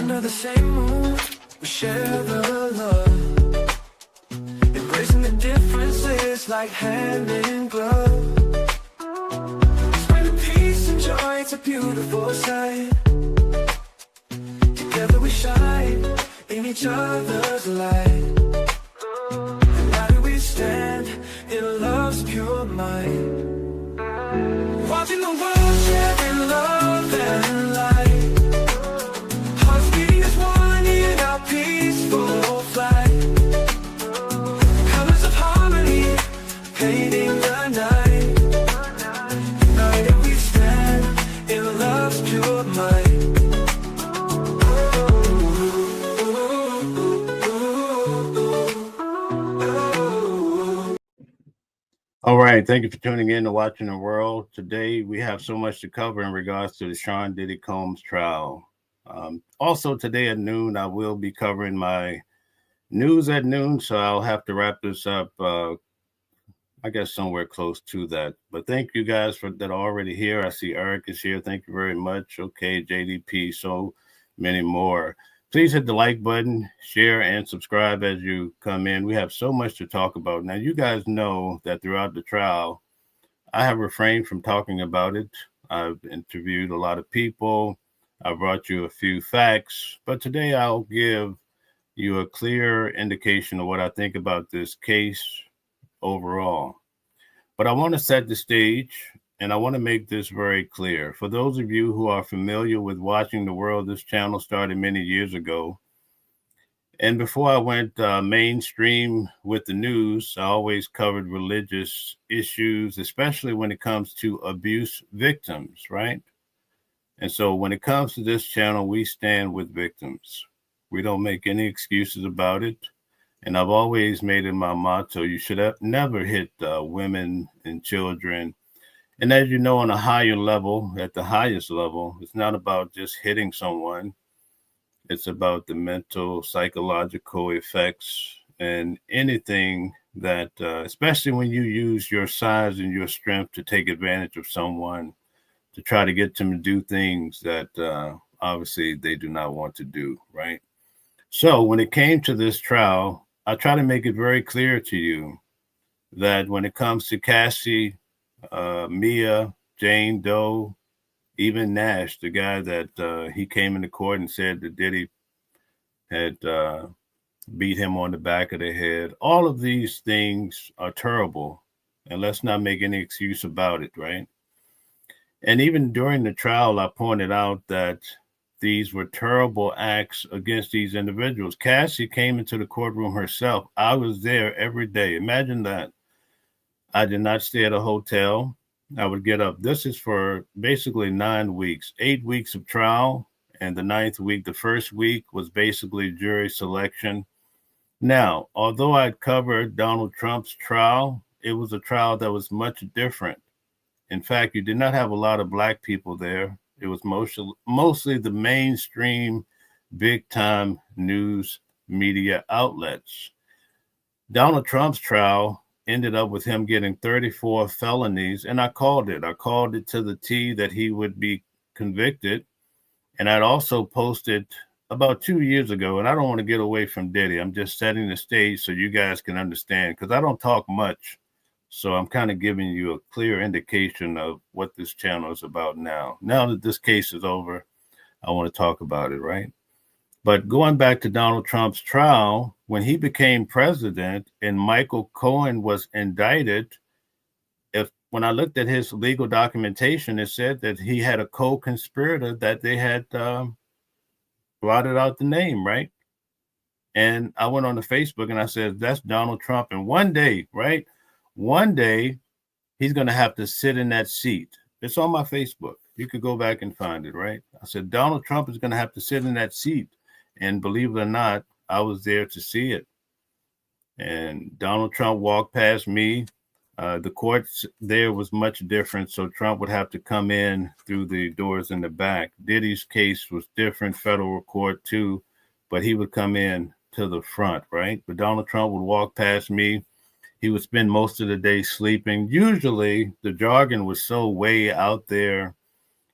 Under the same moon, we share the love, embracing the differences like hand in glove. Spreading peace and joy, it's a beautiful sight. Together we shine in each other's light. And now do we stand in love's pure might, watching the world share in love and light. Hearts beating as one in our peaceful flight. Colors of harmony painting the night. United we stand in love's pure might. All right, thank you for tuning in to Watching the World. Today, we have so much to cover in regards to the Sean Diddy Combs trial. Also, today at noon, I will be covering my news at noon, so I'll have to wrap this up, I guess, somewhere close to that. But thank you guys that are already here. I see Eric is here. Thank you very much. Okay, JDP, so many more. Please hit the like button, share, and subscribe as you come in. We have so much to talk about. Now, you guys know that throughout the trial, I have refrained from talking about it. I've interviewed a lot of people. I brought you a few facts. But today, I'll give you a clear indication of what I think about this case overall. But I want to set the stage, and I want to make this very clear. For those of you who are familiar with Watching the World, this channel started many years ago. And before I went mainstream with the news, I always covered religious issues, especially when it comes to abuse victims, right? And so when it comes to this channel, we stand with victims. We don't make any excuses about it. And I've always made it my motto, you should have never hit women and children. And as you know, on a higher level, at the highest level, it's not about just hitting someone. It's about the mental, psychological effects and anything that, especially when you use your size and your strength to take advantage of someone, to try to get them to do things that obviously they do not want to do, right? So when it came to this trial, I try to make it very clear to you that when it comes to Cassie, Mia, Jane Doe, even Nash, the guy that he came into court and said that Diddy had beat him on the back of the head. All of these things are terrible, and let's not make any excuse about it, right? And even during the trial, I pointed out that these were terrible acts against these individuals. Cassie came into the courtroom herself. I was there every day. Imagine that. I did not stay at a hotel. I would get up. This is for basically 9 weeks, 8 weeks of trial. And the 9th week, the first week, was basically jury selection. Now, although I'd covered Donald Trump's trial, it was a trial that was much different. In fact, you did not have a lot of Black people there. It was mostly the mainstream, big-time news media outlets. Donald Trump's trial ended up with him getting 34 felonies, and I called it. I called it to the T that he would be convicted. And I'd also posted about 2 years ago, and I don't want to get away from Diddy. I'm just setting the stage so you guys can understand, because I don't talk much. So I'm kind of giving you a clear indication of what this channel is about now. Now that this case is over, I want to talk about it, right? But going back to Donald Trump's trial, when he became president and Michael Cohen was indicted, when I looked at his legal documentation, it said that he had a co-conspirator that they had blotted out the name, right? And I went on to Facebook and I said, that's Donald Trump. And one day, right? One day, he's going to have to sit in that seat. It's on my Facebook. You could go back and find it, right? I said, Donald Trump is going to have to sit in that seat. And believe it or not, I was there to see it. And Donald Trump walked past me. The court there was much different, so Trump would have to come in through the doors in the back. Diddy's case was different, federal court too, but he would come in to the front, right? But Donald Trump would walk past me. He would spend most of the day sleeping. Usually, the jargon was so way out there.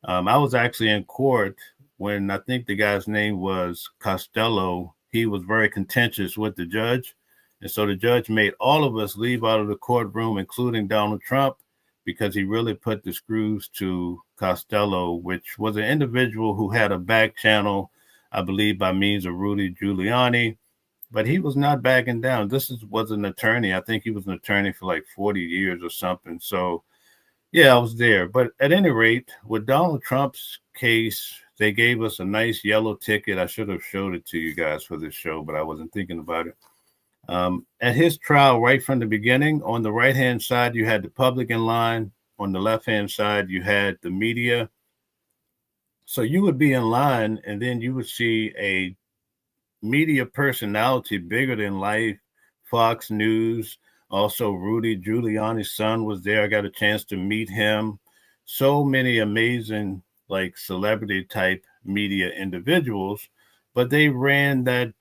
I was actually in court when I think the guy's name was Costello, he was very contentious with the judge. And so the judge made all of us leave out of the courtroom, including Donald Trump, because he really put the screws to Costello, which was an individual who had a back channel, I believe, by means of Rudy Giuliani. But he was not backing down. Was an attorney. I think he was an attorney for like 40 years or something. So, yeah, I was there. But at any rate, with Donald Trump's case, they gave us a nice yellow ticket. I should have showed it to you guys for this show, but I wasn't thinking about it. At his trial, right from the beginning, on the right-hand side, you had the public in line. On the left-hand side, you had the media. So you would be in line, and then you would see a media personality bigger than life, Fox News. Also, Rudy Giuliani's son was there. I got a chance to meet him. So many amazing, like, celebrity type media individuals, but they ran that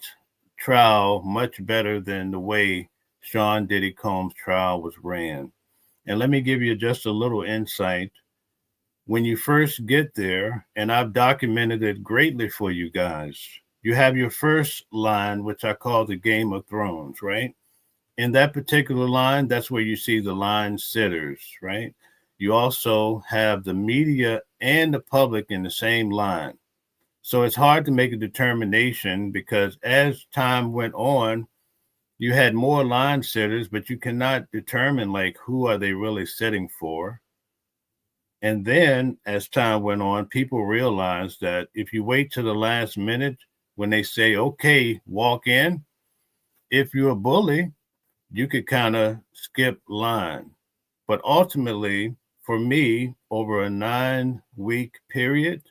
trial much better than the way Sean Diddy Combs' trial was ran. And let me give you just a little insight. When you first get there, and I've documented it greatly for you guys, you have your first line, which I call the Game of Thrones, right? In that particular line, that's where you see the line sitters, right? You also have the media and the public in the same line. So it's hard to make a determination because as time went on, you had more line sitters, but you cannot determine like who are they really sitting for. And then as time went on, people realized that if you wait to the last minute, when they say, okay, walk in, if you're a bully, you could kind of skip line. But ultimately, for me, over a 9-week period,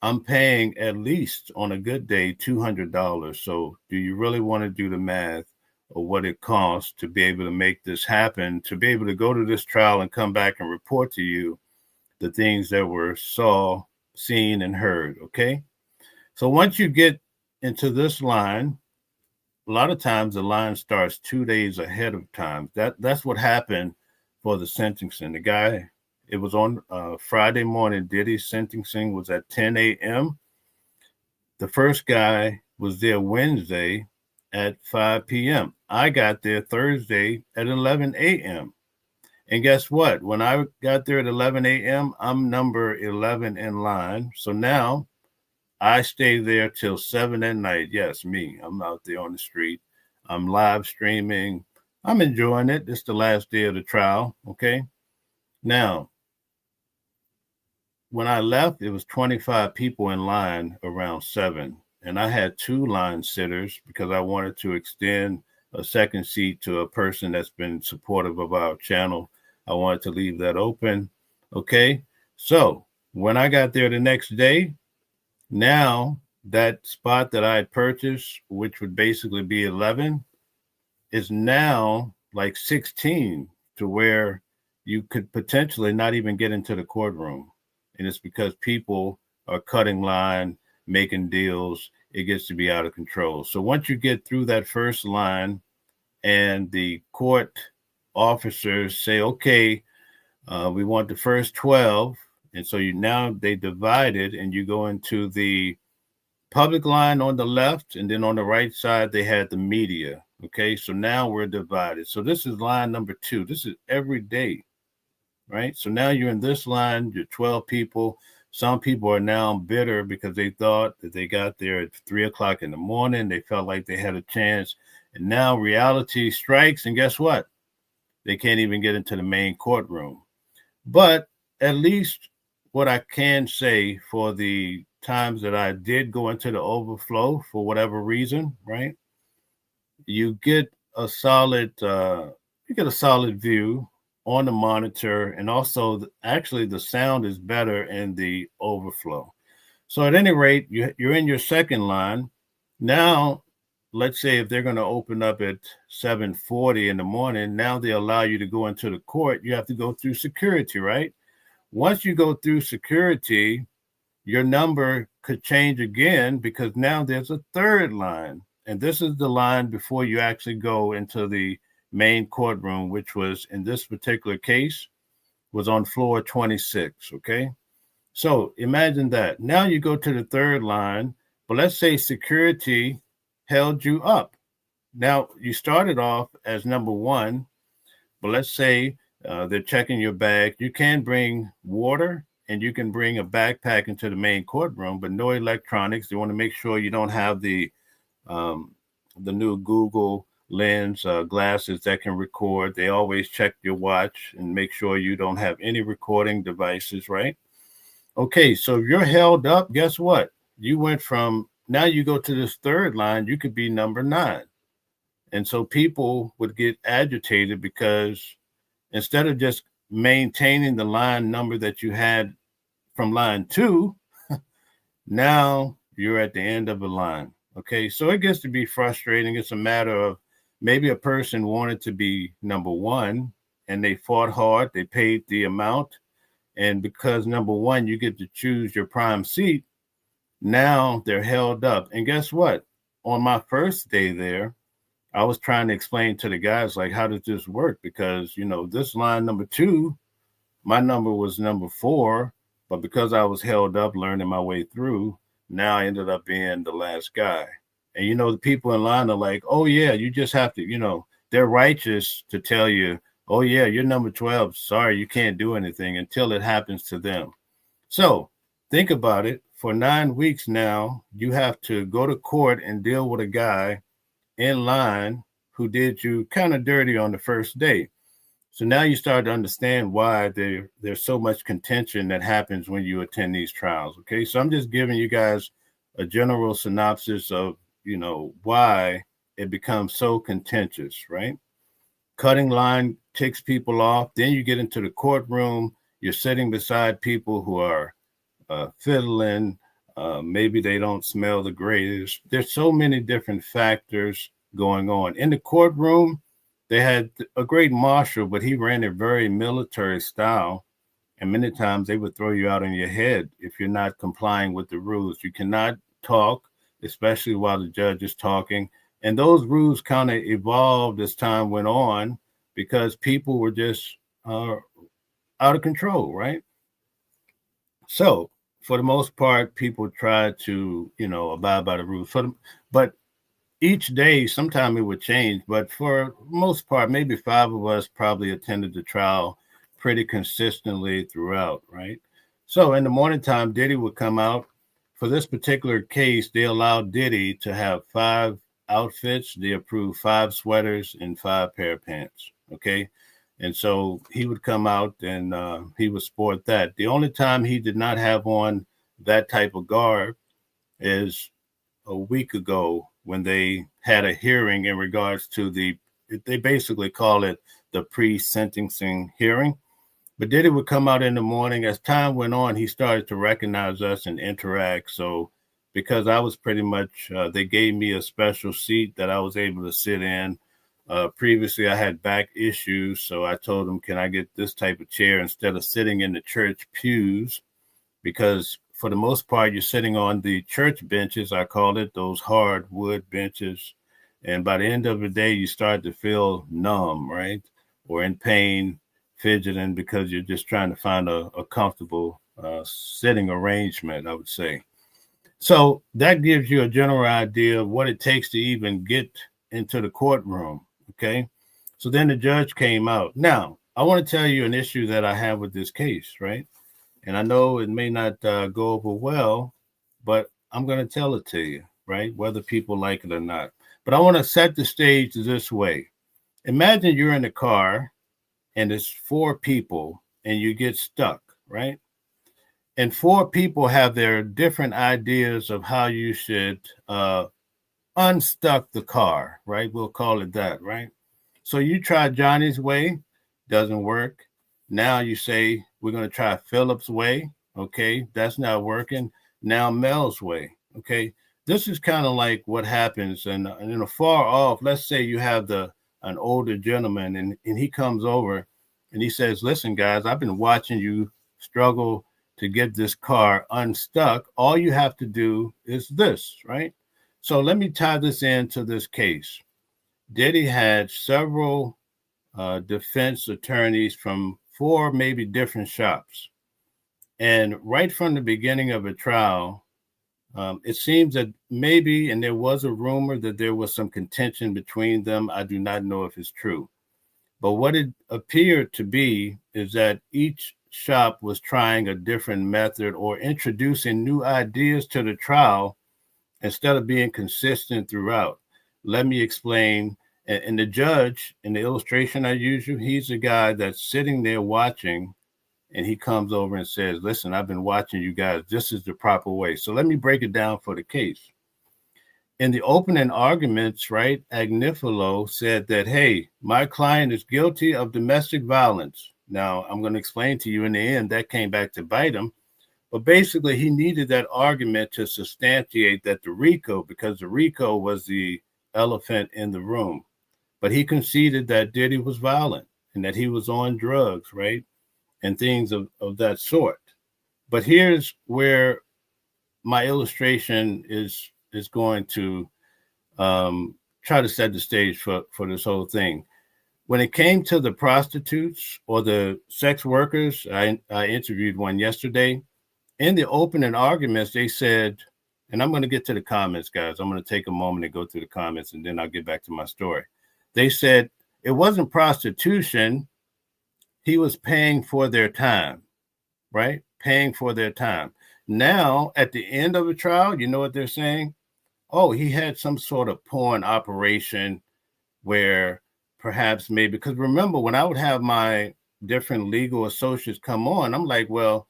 I'm paying at least on a good day $200. So do you really want to do the math of what it costs to be able to make this happen, to be able to go to this trial and come back and report to you the things that were seen and heard, okay? So once you get into this line, a lot of times the line starts 2 days ahead of time. That's what happened for the sentencing. The guy, it was on Friday morning. Diddy's sentencing was at 10 a.m. The first guy was there Wednesday at 5 p.m. I got there Thursday at 11 a.m. And guess what? When I got there at 11 a.m., I'm number 11 in line. So now I stay there till 7 at night. Yes, me. I'm out there on the street. I'm live streaming. I'm enjoying it. It's the last day of the trial, okay? Now, when I left, it was 25 people in line around 7. And I had 2 line sitters because I wanted to extend a second seat to a person that's been supportive of our channel. I wanted to leave that open, okay? So when I got there the next day, now that spot that I had purchased, which would basically be 11, is now like 16, to where you could potentially not even get into the courtroom. And it's because people are cutting line, making deals. It gets to be out of control. So once you get through that first line and the court officers say, okay, we want the first 12. And so they divided, and you go into the public line on the left, and then on the right side, they had the media. Okay, so now we're divided. So this is line number 2. This is every day, right? So now you're in this line, you're 12 people. Some people are now bitter because they thought that they got there at 3 o'clock in the morning. They felt like they had a chance. And now reality strikes, and guess what? They can't even get into the main courtroom. But at least what I can say for the times that I did go into the overflow for whatever reason, right? You get a solid view on the monitor, and also actually the sound is better in the overflow. So at any rate, you're in your second line. Now, let's say if they're going to open up at 7:40 in the morning, now they allow you to go into the court. You have to go through security, right? Once you go through security, your number could change again because now there's a third line. And this is the line before you actually go into the main courtroom, which was, in this particular case, was on floor 26, okay? So imagine that. Now you go to the third line, but let's say security held you up. Now you started off as number one, but let's say they're checking your bag. You can bring water and you can bring a backpack into the main courtroom, but no electronics. They want to make sure you don't have um, the new Google Lens glasses that can record. They always check your watch and make sure you don't have any recording devices, right? Okay, so if you're held up, guess what? You went from now you go to this third line, you could be number nine. And so people would get agitated because instead of just maintaining the line number that you had from line two, now you're at the end of the line. Okay, so it gets to be frustrating. It's a matter of maybe a person wanted to be number one and they fought hard, they paid the amount. And because number one, you get to choose your prime seat, now they're held up. And guess what? On my first day there, I was trying to explain to the guys, like, how does this work? Because, this line number two, my number was number four, but because I was held up learning my way through, now I ended up being the last guy. And, the people in line are like, oh, yeah, you just have to, they're righteous to tell you, oh, yeah, you're number 12. Sorry, you can't do anything until it happens to them. So think about it. For 9 weeks now, you have to go to court and deal with a guy in line who did you kind of dirty on the first day. So now you start to understand why there's so much contention that happens when you attend these trials. Okay, so I'm just giving you guys a general synopsis of, why it becomes so contentious, right? Cutting line ticks people off. Then you get into the courtroom. You're sitting beside people who are fiddling. Maybe they don't smell the greatest. There's so many different factors going on. In the courtroom, they had a great marshal, but he ran a very military style. And many times they would throw you out on your head if you're not complying with the rules. You cannot talk, especially while the judge is talking. And those rules kind of evolved as time went on because people were just out of control, right? So for the most part, people try to, abide by the rules. But each day, sometime it would change. But for most part, maybe 5 of us probably attended the trial pretty consistently throughout, right? So in the morning time, Diddy would come out. For this particular case, they allowed Diddy to have 5 outfits. They approved 5 sweaters and 5 pair of pants, okay? And so he would come out and he would sport that. The only time he did not have on that type of garb is a week ago when they had a hearing in regards to they basically call it the pre-sentencing hearing. But Diddy would come out in the morning. As time went on, he started to recognize us and interact. So because I was pretty much, they gave me a special seat that I was able to sit in. Previously, I had back issues, so I told him, can I get this type of chair instead of sitting in the church pews? Because for the most part, you're sitting on the church benches, I call it, those hard wood benches. And by the end of the day, you start to feel numb, right? Or in pain, fidgeting, because you're just trying to find a comfortable sitting arrangement, I would say. So that gives you a general idea of what it takes to even get into the courtroom. Okay. So then the judge came out. Now, I want to tell you an issue that I have with this case, right? And I know it may not go over well, but I'm going to tell it to you, right? Whether people like it or not. But I want to set the stage this way. Imagine you're in a car and it's 4 people and you get stuck, right? And 4 people have their different ideas of how you should unstuck the car, right? We'll call it that, right? So you try Johnny's way, doesn't work. Now you say, we're going to try Philip's way. Okay, that's not working. Now Mel's way. Okay, this is kind of like what happens. And far off, let's say you have an older gentleman and he comes over and he says, listen, guys, I've been watching you struggle to get this car unstuck. All you have to do is this, right? So let me tie this into this case. Diddy had several defense attorneys from 4 maybe different shops. And right from the beginning of a trial, it seems that maybe, and there was a rumor that there was some contention between them. I do not know if it's true. But what it appeared to be is that each shop was trying a different method or introducing new ideas to the trial instead of being consistent throughout. Let me explain. And the judge in the illustration I use you, he's the guy that's sitting there watching, and he comes over and says, listen, I've been watching you guys. This is the proper way. So let me break it down for the case. In the opening arguments, right, Agnifilo said that, hey, my client is guilty of domestic violence. Now, I'm going to explain to you in the end that came back to bite him. But basically, he needed that argument to substantiate that the RICO, because the RICO was the elephant in the room. But he conceded that Diddy was violent and that he was on drugs, right, and things of that sort. But here's where my illustration is going to try to set the stage for this whole thing. When it came to the prostitutes or the sex workers, I interviewed one yesterday. In the opening arguments, they said, and I'm going to get to the comments, guys. I'm going to take a moment and go through the comments, and then I'll get back to my story. They said it wasn't prostitution. He was paying for their time, right? Paying for their time. Now, at the end of a trial, you know what they're saying? Oh, he had some sort of porn operation where perhaps maybe, because remember, when I would have my different legal associates come on, I'm like, well,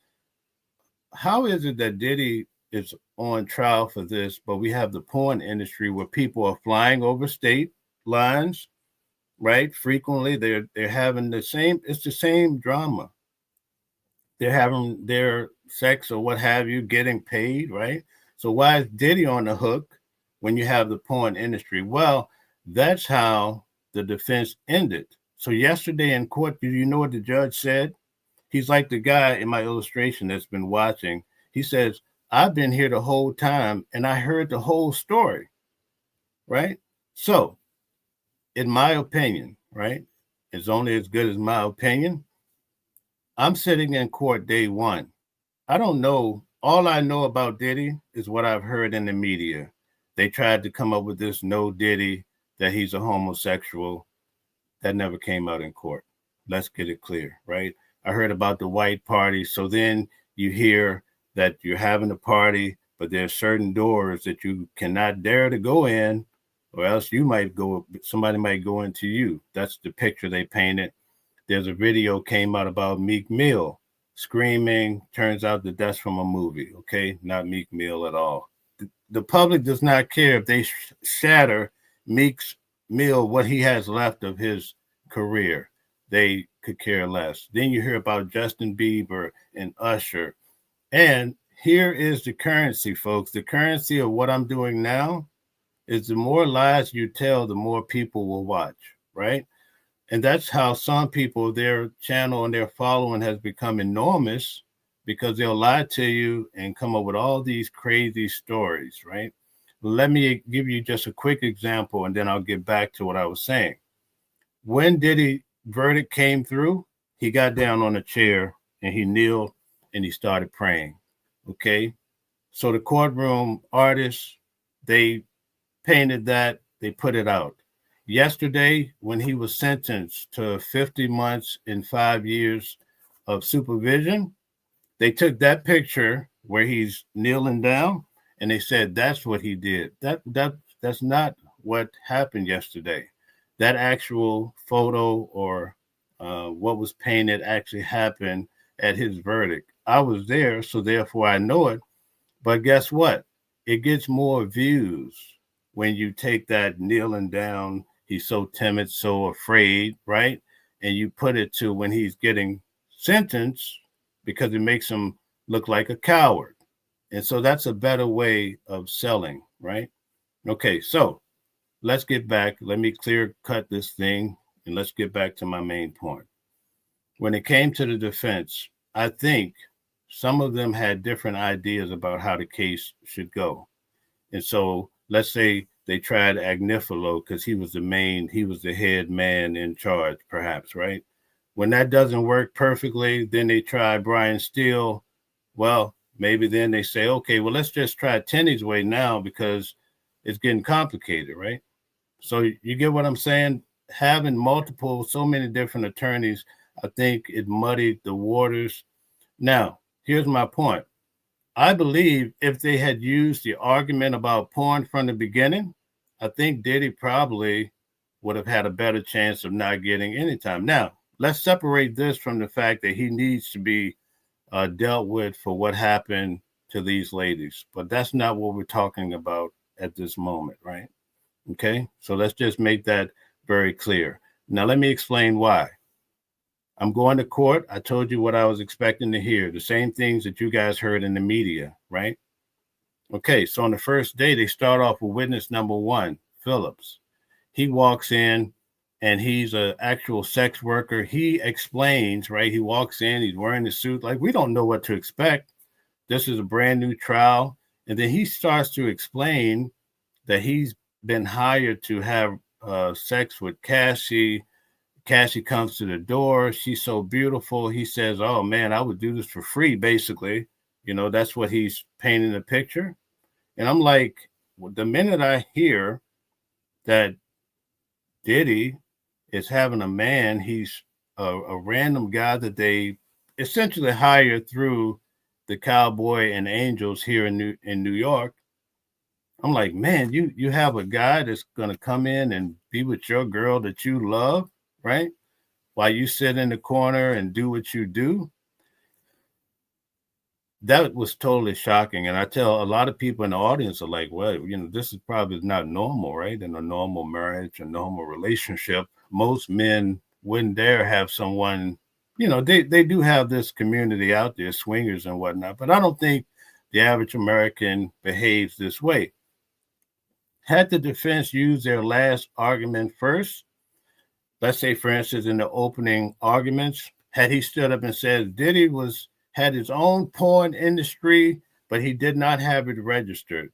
how is it that Diddy is on trial for this, but we have the porn industry where people are flying over state lines, right? Frequently, they're having it's the same drama. They're having their sex or what have you, getting paid, right? So why is Diddy on the hook when you have the porn industry? Well, that's how the defense ended. So yesterday in court, do you know what the judge said? He's like the guy in my illustration that's been watching. He says, I've been here the whole time and I heard the whole story, right? So in my opinion, right, it's only as good as my opinion. I'm sitting in court day one. I don't know. All I know about Diddy is what I've heard in the media. They tried to come up with this no Diddy, that he's a homosexual. That never came out in court. Let's get it clear, right? I heard about the white party. So then you hear that you're having a party, but there's certain doors that you cannot dare to go in, or else somebody might go into you. That's the picture they painted. There's a video came out about Meek Mill screaming. Turns out that that's from a movie, okay? Not Meek Mill at all. The public does not care if they shatter Meek's Mill, what he has left of his career. They could care less. Then you hear about Justin Bieber and Usher. And here is the currency, folks. The currency of what I'm doing now is the more lies you tell, the more people will watch, right? And that's how some people, their channel and their following has become enormous, because they'll lie to you and come up with all these crazy stories, right? Let me give you just a quick example, and then I'll get back to what I was saying. When Diddy verdict came through, he got down on a chair and he kneeled and he started praying, okay? So the courtroom artists, they painted that, they put it out. Yesterday, when he was sentenced to 50 months and 5 years of supervision, they took that picture where he's kneeling down and they said that's what he did. That's not what happened yesterday. That actual photo or what was painted actually happened at his verdict. I was there, so therefore I know it. But guess what? It gets more views when you take that kneeling down. He's so timid, so afraid, right? And you put it to when he's getting sentenced, because it makes him look like a coward. And so that's a better way of selling, right? Okay, so let's get back. Let me clear cut this thing, and let's get back to my main point. When it came to the defense, I think some of them had different ideas about how the case should go. And so let's say they tried Agnifilo because he was the head man in charge, perhaps, right? When that doesn't work perfectly, then they try Brian Steele Well, maybe then they say, okay, well, let's just try Tenny's way now because it's getting complicated, right? So you get what I'm saying? Having multiple, so many different attorneys, I think it muddied the waters. Now, here's my point. I believe if they had used the argument about porn from the beginning, I think Diddy probably would have had a better chance of not getting any time. Now, let's separate this from the fact that he needs to be dealt with for what happened to these ladies. But that's not what we're talking about at this moment, right? Okay, so let's just make that very clear. Now, let me explain why. I'm going to court. I told you what I was expecting to hear, the same things that you guys heard in the media, right? Okay, so on the first day, they start off with witness number one, Phillips. He walks in and he's an actual sex worker. He explains, right? He walks in, he's wearing the suit. Like, we don't know what to expect. This is a brand new trial. And then he starts to explain that he's been hired to have sex with Cassie. Cassie comes to the door. She's so beautiful. He says, oh, man, I would do this for free, basically. You know, that's what he's painting the picture. And I'm like, well, the minute I hear that Diddy is having a man, he's a random guy that they essentially hired through the Cowboy and Angels here in New York. I'm like, man, you have a guy that's going to come in and be with your girl that you love, right? While you sit in the corner and do what you do. That was totally shocking. And I tell a lot of people in the audience are like, well, you know, this is probably not normal, right? In a normal marriage, a normal relationship, most men wouldn't dare have someone, you know, they do have this community out there, swingers and whatnot, but I don't think the average American behaves this way. Had the defense used their last argument first, let's say, for instance, in the opening arguments, had he stood up and said Diddy had his own porn industry, but he did not have it registered.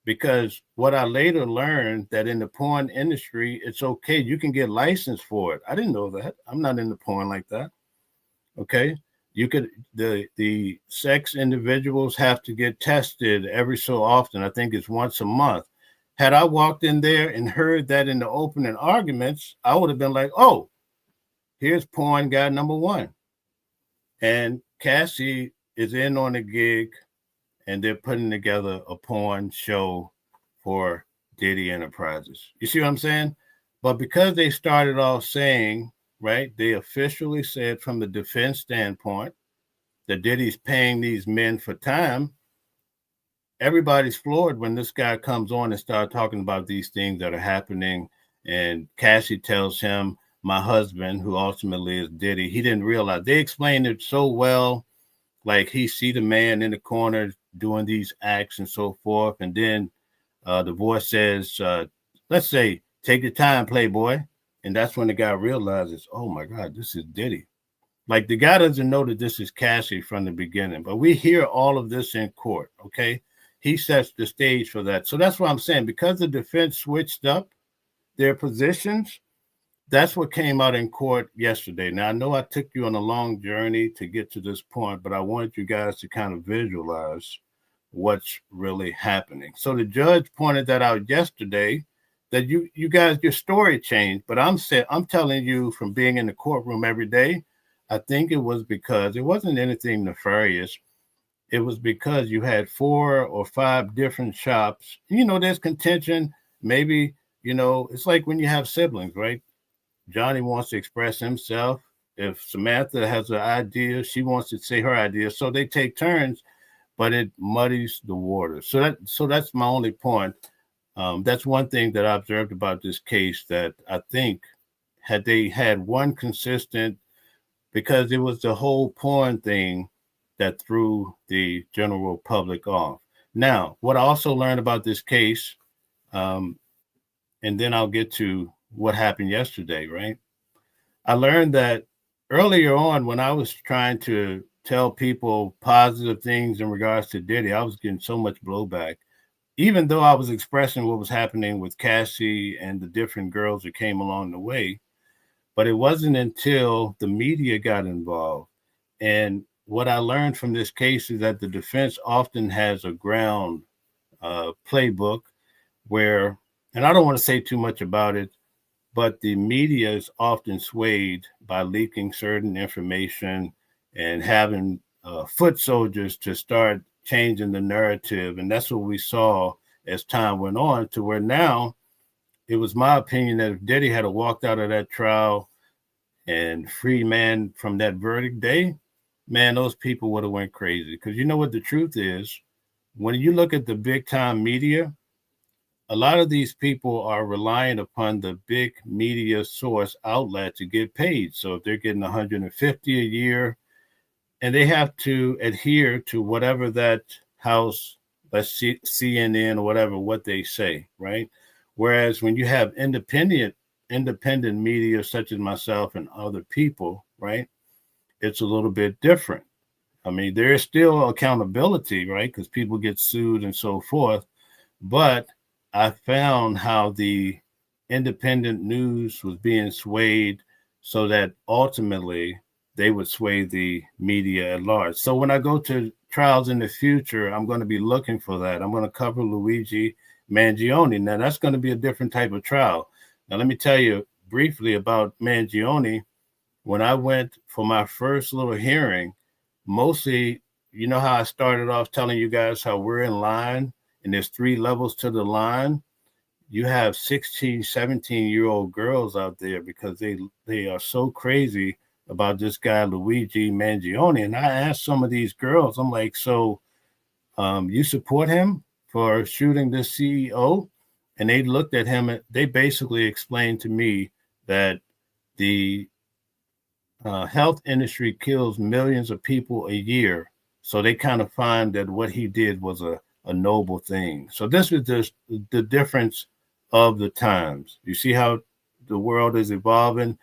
Because what I later learned that in the porn industry, it's okay. You can get licensed for it. I didn't know that. I'm not into porn like that. Okay. You could, the sex individuals have to get tested every so often. I think it's once a month. Had I walked in there and heard that in the opening arguments, I would have been like, oh, here's porn guy number one. And Cassie is in on the gig, and they're putting together a porn show for Diddy Enterprises. You see what I'm saying? But because they started off saying, right, they officially said from the defense standpoint that Diddy's paying these men for time, everybody's floored when this guy comes on and starts talking about these things that are happening. And Cassie tells him, my husband, who ultimately is Diddy, he didn't realize. They explained it so well, like he see the man in the corner doing these acts and so forth. And then the voice says, let's say, take your time, Playboy. And that's when the guy realizes, oh my God, this is Diddy. Like, the guy doesn't know that this is Cassie from the beginning, but we hear all of this in court, okay? He sets the stage for that. So that's what I'm saying. Because the defense switched up their positions, that's what came out in court yesterday. Now, I know I took you on a long journey to get to this point, but I wanted you guys to kind of visualize what's really happening. So the judge pointed that out yesterday, that you guys, your story changed. But I'm telling you from being in the courtroom every day, I think it was because it wasn't anything nefarious. It was because you had 4 or 5 different shops. You know, there's contention. Maybe, you know, it's like when you have siblings, right? Johnny wants to express himself. If Samantha has an idea, she wants to say her idea. So they take turns, but it muddies the water. So that's my only point. That's one thing that I observed about this case, that I think had they had one consistent, because it was the whole porn thing that threw the general public off. Now, what I also learned about this case, and then I'll get to what happened yesterday, right? I learned that earlier on when I was trying to tell people positive things in regards to Diddy, I was getting so much blowback, even though I was expressing what was happening with Cassie and the different girls that came along the way. But it wasn't until the media got involved. And what I learned from this case is that the defense often has a ground playbook where, and I don't want to say too much about it, but the media is often swayed by leaking certain information and having foot soldiers to start changing the narrative. And that's what we saw as time went on, to where now it was my opinion that if Diddy had walked out of that trial and free man from that verdict day, man, those people would have went crazy. Because you know what the truth is? When you look at the big time media, a lot of these people are relying upon the big media source outlet to get paid. So if they're getting 150 a year, and they have to adhere to whatever that house, let's see, CNN or whatever, what they say, right? Whereas when you have independent media such as myself and other people, right, it's a little bit different. I mean, there is still accountability, right? Because people get sued and so forth. But I found how the independent news was being swayed so that ultimately they would sway the media at large. So when I go to trials in the future, I'm going to be looking for that. I'm going to cover Luigi Mangione. Now, that's going to be a different type of trial. Now, let me tell you briefly about Mangione. When I went for my first little hearing, mostly, you know how I started off telling you guys how we're in line and there's 3 levels to the line. You have 16, 17-year-old girls out there because they are so crazy about this guy, Luigi Mangione. And I asked some of these girls, I'm like, so you support him for shooting this CEO? And they looked at him and they basically explained to me that the health industry kills millions of people a year. So they kind of find that what he did was a noble thing. So this is just the difference of the times. You see how the world is evolving.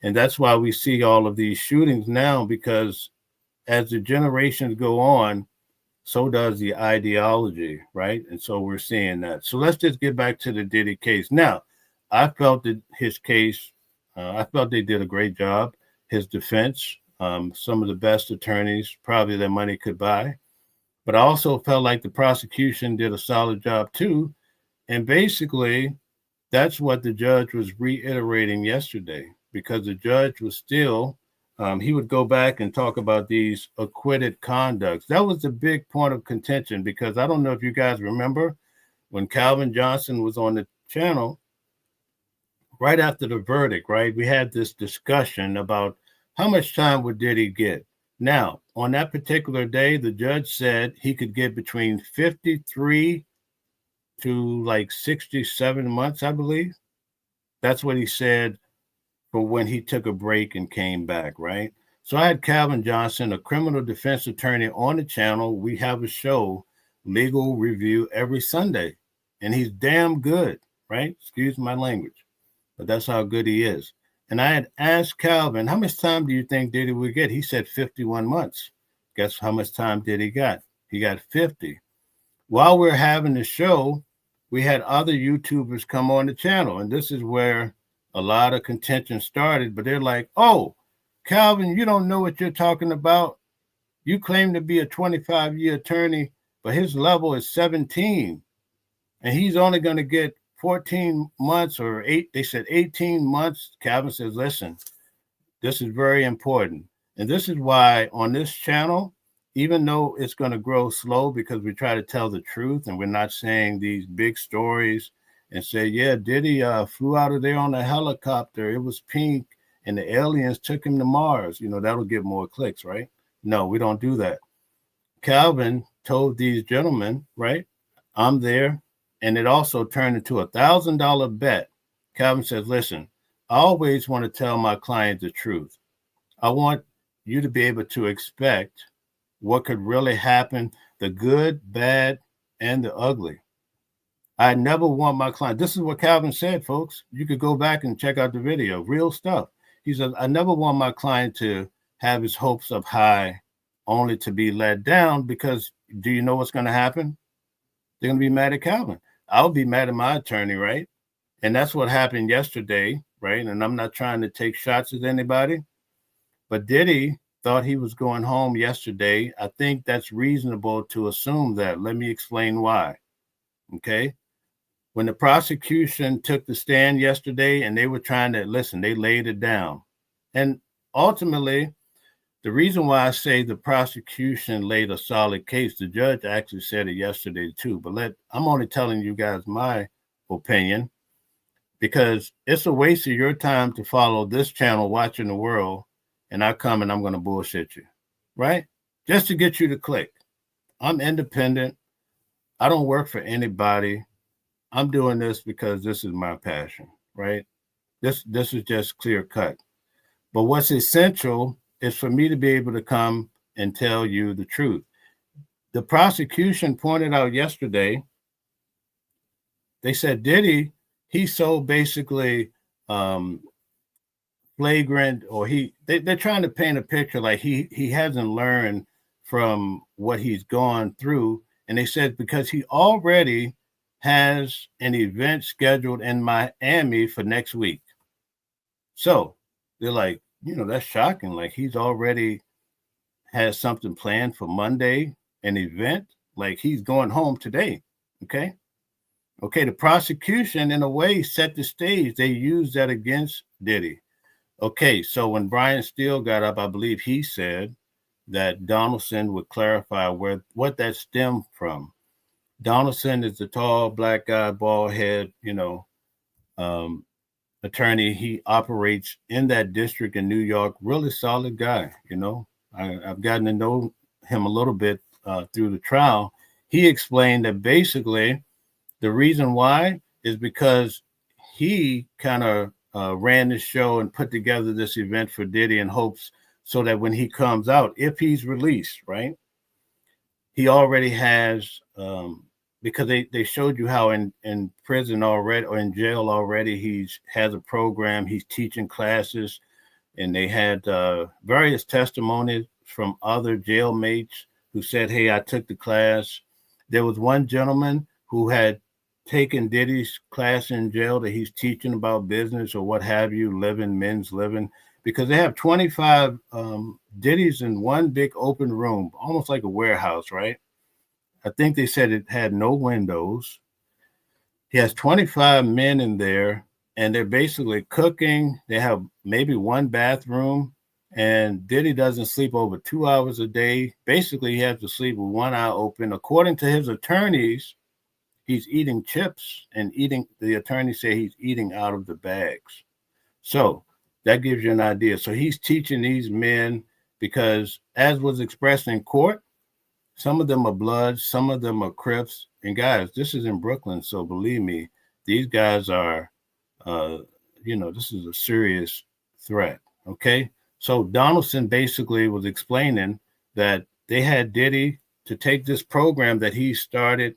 And that's why we see all of these shootings now, because as the generations go on, so does the ideology, right? And so we're seeing that. So let's just get back to the Diddy case. Now, I felt that his case, I felt they did a great job. His defense, some of the best attorneys probably that money could buy. But I also felt like the prosecution did a solid job too. And basically, that's what the judge was reiterating yesterday, because the judge was still, he would go back and talk about these acquitted conducts. That was the big point of contention, because I don't know if you guys remember when Calvin Johnson was on the channel, right after the verdict, right? We had this discussion about how much time would Diddy get? Now, on that particular day, the judge said he could get between 53 to like 67 months, I believe. That's what he said for when he took a break and came back, right? So I had Calvin Johnson, a criminal defense attorney, on the channel. We have a show, Legal Review, every Sunday, and he's damn good, right? Excuse my language, but that's how good he is. And I had asked Calvin, how much time do you think Diddy would get? He said 51 months. Guess how much time Diddy got? He got 50. While we're having the show, we had other YouTubers come on the channel, and this is where a lot of contention started. But they're like, oh, Calvin, you don't know what you're talking about. You claim to be a 25-year attorney, but his level is 17, and he's only going to get 14 months or 8. They said 18 months. Calvin says, listen, this is very important. And this is why on this channel, even though it's going to grow slow because we try to tell the truth and we're not saying these big stories and say, yeah, Diddy flew out of there on a helicopter. It was pink and the aliens took him to Mars. You know, that'll get more clicks, right? No, we don't do that. Calvin told these gentlemen, right, I'm there. And it also turned into $1,000 bet. Calvin says, listen, I always want to tell my client the truth. I want you to be able to expect what could really happen, the good, bad, and the ugly. I never want my client. This is what Calvin said, folks. You could go back and check out the video, real stuff. He said, I never want my client to have his hopes up high only to be let down, because do you know what's going to happen? They're going to be mad at Calvin. I'll be mad at my attorney, right? And that's what happened yesterday, right? And I'm not trying to take shots at anybody, but Diddy thought he was going home yesterday. I think that's reasonable to assume that. Let me explain why. Okay. When the prosecution took the stand yesterday and they were trying to listen, they laid it down. And ultimately, the reason why I say the prosecution laid a solid case, the judge actually said it yesterday too, but I'm only telling you guys my opinion because it's a waste of your time to follow this channel, Watching the World, and I come and I'm going to bullshit you, right? Just to get you to click. I'm independent. I don't work for anybody. I'm doing this because this is my passion, right? This is just clear cut. But what's essential is for me to be able to come and tell you the truth. The prosecution pointed out yesterday, they said Diddy, he's so basically flagrant, or they're trying to paint a picture like he hasn't learned from what he's gone through. And they said because he already has an event scheduled in Miami for next week. So they're like, that's shocking. Like he's already has something planned for Monday, an event, like he's going home today. Okay. The prosecution, in a way, set the stage. They used that against Diddy. Okay, so when Brian Steele got up, I believe he said that Donaldson would clarify what that stemmed from. Donaldson is the tall, black guy, bald head, attorney. He operates in that district in New York. Really solid guy, I've gotten to know him a little bit through the trial. He explained that basically the reason why is because he kind of ran this show and put together this event for Diddy in hopes so that when he comes out, if he's released, right, he already has, because they showed you how in prison already, or in jail already, he has a program, he's teaching classes, and they had various testimonies from other jailmates who said, hey, I took the class. There was one gentleman who had taken Diddy's class in jail that he's teaching about business or what have you, men's living, because they have 25 Diddy's in one big open room, almost like a warehouse, right? I think they said it had no windows. He has 25 men in there, and they're basically cooking. They have maybe one bathroom, and Diddy doesn't sleep over 2 hours a day. Basically, he has to sleep with one eye open. According to his attorneys, he's eating chips and the attorneys say he's eating out of the bags. So that gives you an idea. So he's teaching these men because, as was expressed in court, some of them are Bloods, some of them are Crips. And guys, this is in Brooklyn. So believe me, these guys are, this is a serious threat. Okay. So Donaldson basically was explaining that they had Diddy to take this program that he started.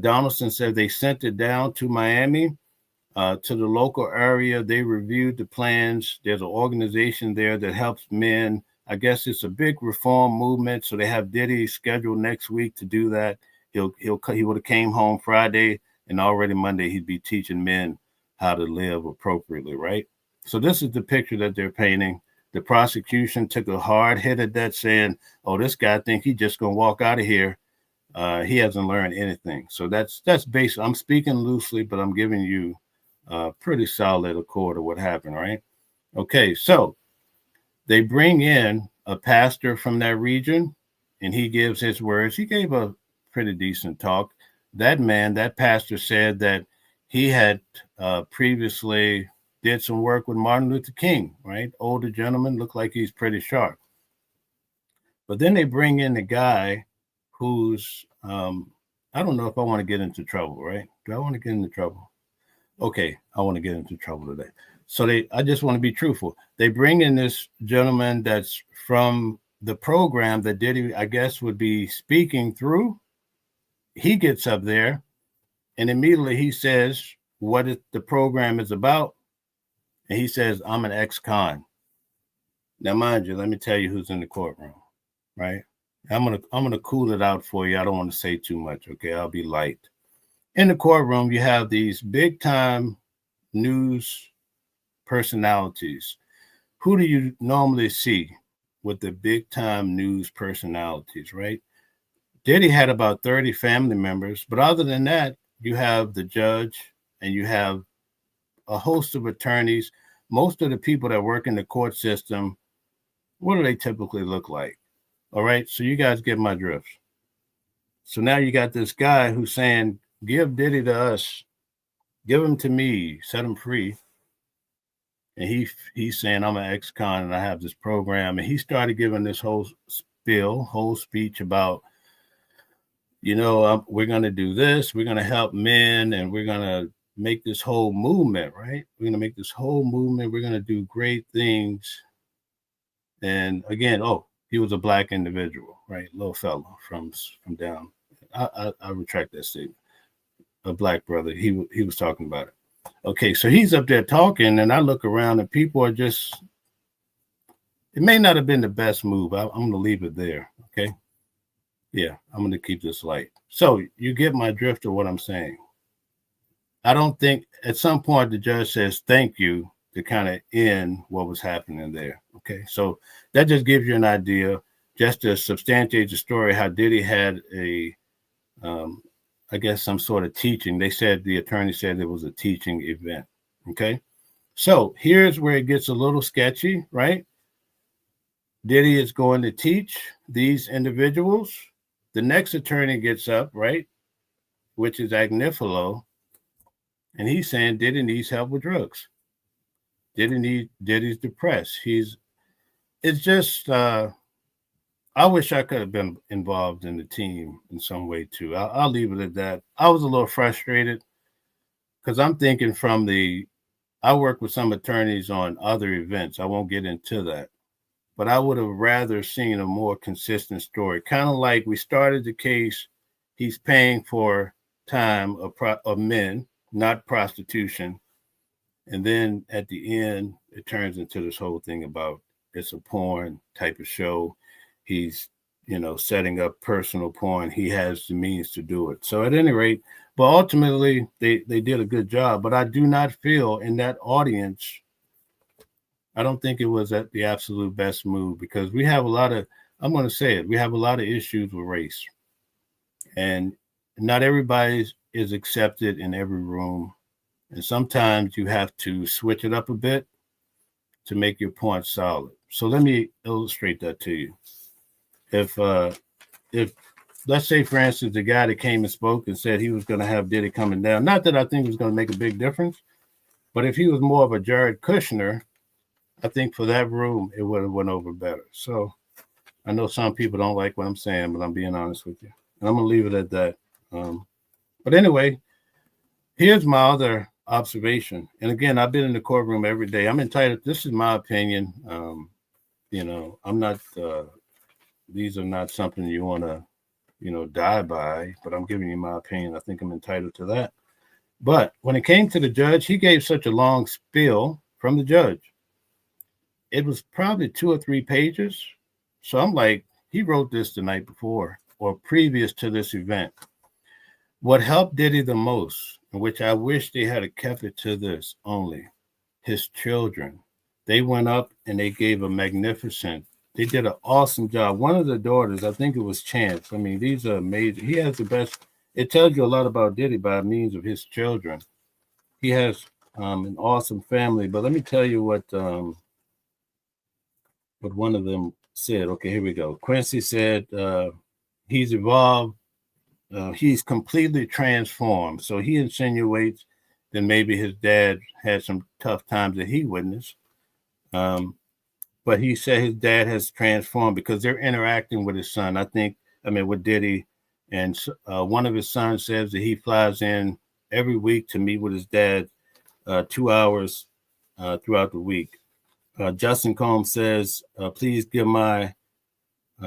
Donaldson said they sent it down to Miami, to the local area. They reviewed the plans. There's an organization there that helps men. I guess it's a big reform movement. So they have Diddy scheduled next week to do that. He would have came home Friday, and already Monday he'd be teaching men how to live appropriately, right? So this is the picture that they're painting. The prosecution took a hard hit at that, saying, "Oh, this guy think he's just gonna walk out of here. He hasn't learned anything." So that's basic. I'm speaking loosely, but I'm giving you a pretty solid accord of what happened, right? Okay, so they bring in a pastor from that region, and he gives his words. He gave a pretty decent talk. That pastor said that he had previously did some work with Martin Luther King, right? Older gentleman, looked like he's pretty sharp. But then they bring in the guy who's, I don't know if I want to get into trouble, right? Do I want to get into trouble? Okay, I want to get into trouble today. So I just want to be truthful. They bring in this gentleman that's from the program that Diddy, I guess, would be speaking through. He gets up there and immediately he says what the program is about. And he says, I'm an ex-con. Now, mind you, let me tell you who's in the courtroom, right? I'm gonna cool it out for you. I don't want to say too much, okay? I'll be light. In the courtroom, you have these big-time news personalities. Who do you normally see? with the big time news personalities, right? Diddy had about 30 family members, but other than that, you have the judge and you have a host of attorneys. Most of the people that work in the court system, what do they typically look like? All right, so you guys get my drift. So now you got this guy who's saying, give Diddy to us, give him to me, set him free. And he's saying, I'm an ex-con and I have this program. And he started giving this whole speech about, we're going to do this, we're going to help men, and we're going to make this whole movement, right? We're going to make this whole movement. We're going to do great things. And again, he was a black individual, right? Little fellow from down. I retract that statement. A black brother. He was talking about it. Okay, so he's up there talking, and I look around, and people are just. It may not have been the best move. I'm going to leave it there. Okay. Yeah, I'm going to keep this light. So you get my drift of what I'm saying. I don't think at some point the judge says thank you to kind of end what was happening there. Okay, so that just gives you an idea, just to substantiate the story, how Diddy had I guess some sort of teaching. The attorney said it was a teaching event. Okay, so here's where it gets a little sketchy, right? Diddy is going to teach these individuals. The next attorney gets up, right, which is Agnifilo, and he's saying Diddy needs help with drugs. Diddy's depressed. It's just, I wish I could have been involved in the team in some way too. I'll leave it at that. I was a little frustrated because I'm thinking I work with some attorneys on other events. I won't get into that. But I would have rather seen a more consistent story. Kind of like we started the case, he's paying for time of men, not prostitution. And then at the end, it turns into this whole thing about it's a porn type of show. He's, setting up personal porn. He has the means to do it. So at any rate, but ultimately they did a good job. But I do not feel in that audience, I don't think it was at the absolute best move, because we have I'm going to say it, we have a lot of issues with race. And not everybody is accepted in every room. And sometimes you have to switch it up a bit to make your point solid. So let me illustrate that to you. If let's say, for instance, the guy that came and spoke and said he was going to have Diddy coming down, not that I think it was going to make a big difference, but if he was more of a Jared Kushner, I think for that room, it would have went over better. So I know some people don't like what I'm saying, but I'm being honest with you. And I'm going to leave it at that. But anyway, here's my other observation. And again, I've been in the courtroom every day. I'm entitled. This is my opinion. I'm not, these are not something you want to, die by, but I'm giving you my opinion. I think I'm entitled to that. But when it came to the judge, he gave such a long spiel from the judge. It was probably 2 or 3 pages. So I'm like, he wrote this the night before or previous to this event. What helped Diddy the most, in which I wish they had kept it to this only, his children. They went up and they gave they did an awesome job. One of the daughters, I think it was Chance. I mean, these are amazing. He has the best. It tells you a lot about Diddy by means of his children. He has an awesome family. But let me tell you what one of them said. Okay, here we go. Quincy said he's evolved. He's completely transformed. So he insinuates that maybe his dad had some tough times that he witnessed. But he said his dad has transformed because they're interacting with his son. With Diddy. And one of his sons says that he flies in every week to meet with his dad 2 hours throughout the week. Justin Combs says, please give my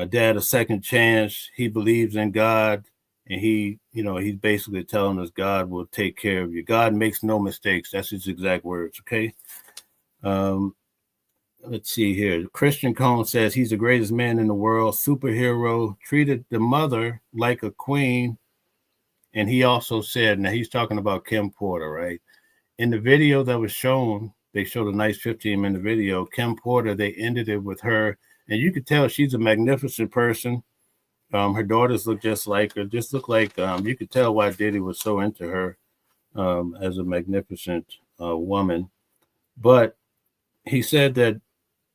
dad a second chance. He believes in God. And he's basically telling us God will take care of you. God makes no mistakes. That's his exact words. Okay. Let's see here. Christian Cone says he's the greatest man in the world, superhero, treated the mother like a queen. And he also said, now he's talking about Kim Porter, right? In the video that was shown, they showed a nice 15-minute video. Kim Porter, they ended it with her And you could tell she's a magnificent person. Her daughters look just like her, just look like you could tell why Diddy was so into her as a magnificent woman. But he said that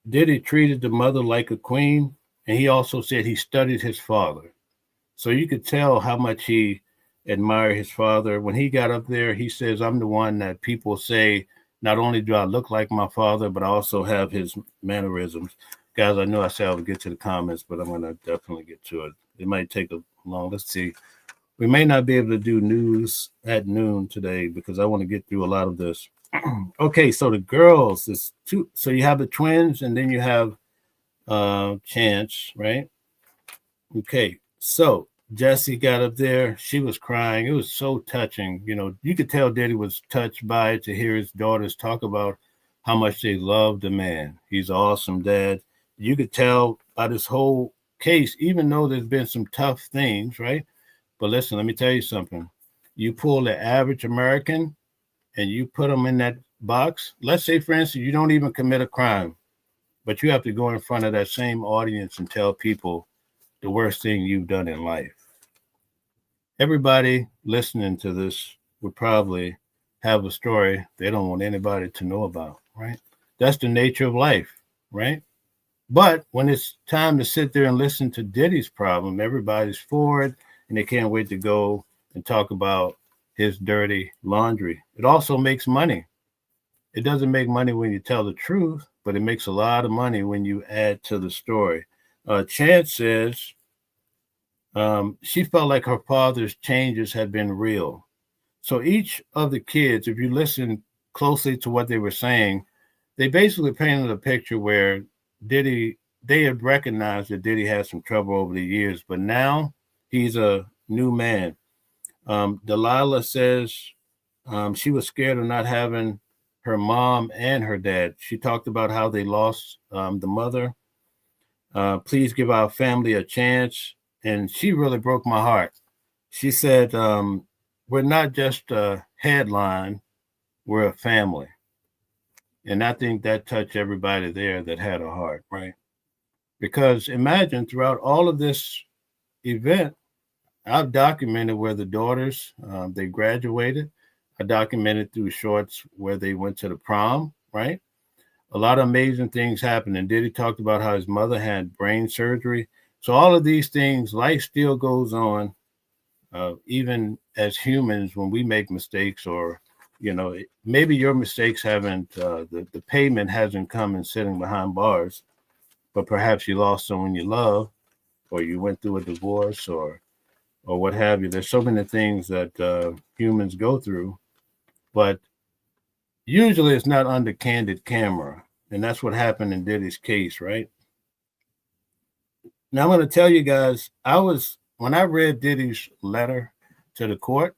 Diddy treated the mother like a queen, and he also said he studied his father. So you could tell how much he admired his father. When he got up there, he says, I'm the one that people say, not only do I look like my father, but I also have his mannerisms. Guys, I know I said I would get to the comments, but I'm going to definitely get to it. It might take a long, let's see. We may not be able to do news at noon today because I want to get through a lot of this. Okay, so the girls is two. So you have the twins, and then you have Chance, right? Okay, so Jessie got up there. She was crying. It was so touching. You know, you could tell Diddy was touched by it to hear his daughters talk about how much they love the man. He's an awesome dad. You could tell by this whole case, even though there's been some tough things, right? But listen, let me tell you something. You pull the average American and you put them in that box. Let's say, for instance, you don't even commit a crime, but you have to go in front of that same audience and tell people the worst thing you've done in life. Everybody listening to this would probably have a story they don't want anybody to know about, right? That's the nature of life, right? But when it's time to sit there and listen to Diddy's problem, everybody's for it, and they can't wait to go and talk about his dirty laundry. It also makes money. It doesn't make money when you tell the truth, but it makes a lot of money when you add to the story. Chance says she felt like her father's changes had been real. So each of the kids, if you listen closely to what they were saying, they basically painted a picture where Diddy, they had recognized that Diddy had some trouble over the years, but now he's a new man. Delilah says she was scared of not having her mom and her dad. She talked about how they lost the mother. Please give our family a chance. And she really broke my heart. She said, we're not just a headline, we're a family. And I think that touched everybody there that had a heart, right? Because imagine throughout all of this event, I've documented where the daughters, they graduated. I documented through shorts where they went to the prom, right? A lot of amazing things happened. And Diddy talked about how his mother had brain surgery. So all of these things, life still goes on, even as humans when we make mistakes, or, you know, maybe your mistakes haven't, the payment hasn't come in sitting behind bars, but perhaps you lost someone you love, or you went through a divorce, or what have you. There's so many things that humans go through, but usually it's not under candid camera. And that's what happened in Diddy's case, right? Now I'm going to tell you guys, when I read Diddy's letter to the court,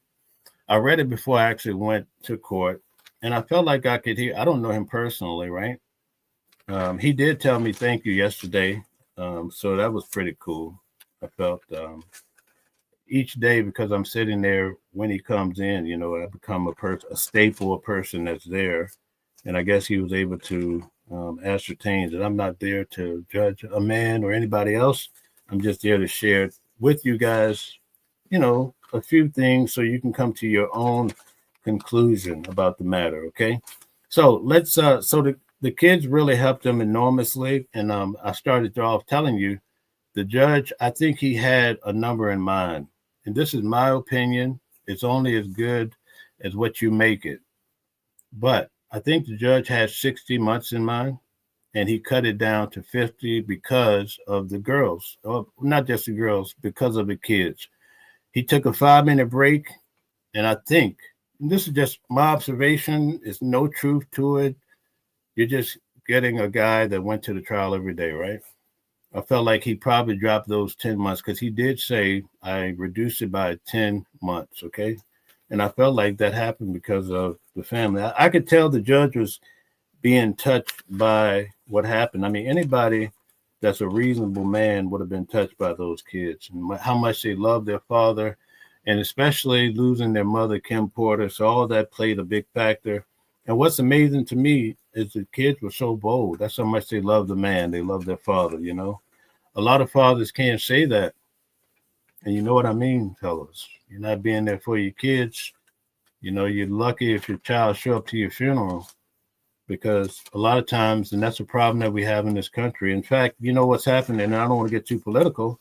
I read it before I actually went to court, and I felt like I could hear, I don't know him personally, right? He did tell me thank you yesterday. So that was pretty cool. I felt each day, because I'm sitting there when he comes in, you know, I become a staple, a person that's there. And I guess he was able to ascertain that I'm not there to judge a man or anybody else. I'm just there to share with you guys, you know, a few things so you can come to your own conclusion about the matter. Okay. So let's, the kids really helped him enormously. And I started off telling you, the judge, I think he had a number in mind. And this is my opinion. It's only as good as what you make it. But I think the judge had 60 months in mind, and he cut it down to 50 because of the girls. Not just the girls, because of the kids. He took a 5-minute break, and I think, and this is just my observation, there's no truth to it. You're just getting a guy that went to the trial every day, right? I felt like he probably dropped those 10 months because he did say, I reduced it by 10 months, okay? And I felt like that happened because of the family. I could tell the judge was being touched by what happened. I mean, anybody that's a reasonable man would have been touched by those kids and how much they love their father, and especially losing their mother, Kim Porter. So all of that played a big factor. And what's amazing to me, is the kids were so bold. That's how much they love the man. They love their father, you know. A lot of fathers can't say that. And you know what I mean, fellas. You're not being there for your kids. You know, you're lucky if your child show up to your funeral because a lot of times, and that's a problem that we have in this country. In fact, you know what's happening, and I don't want to get too political,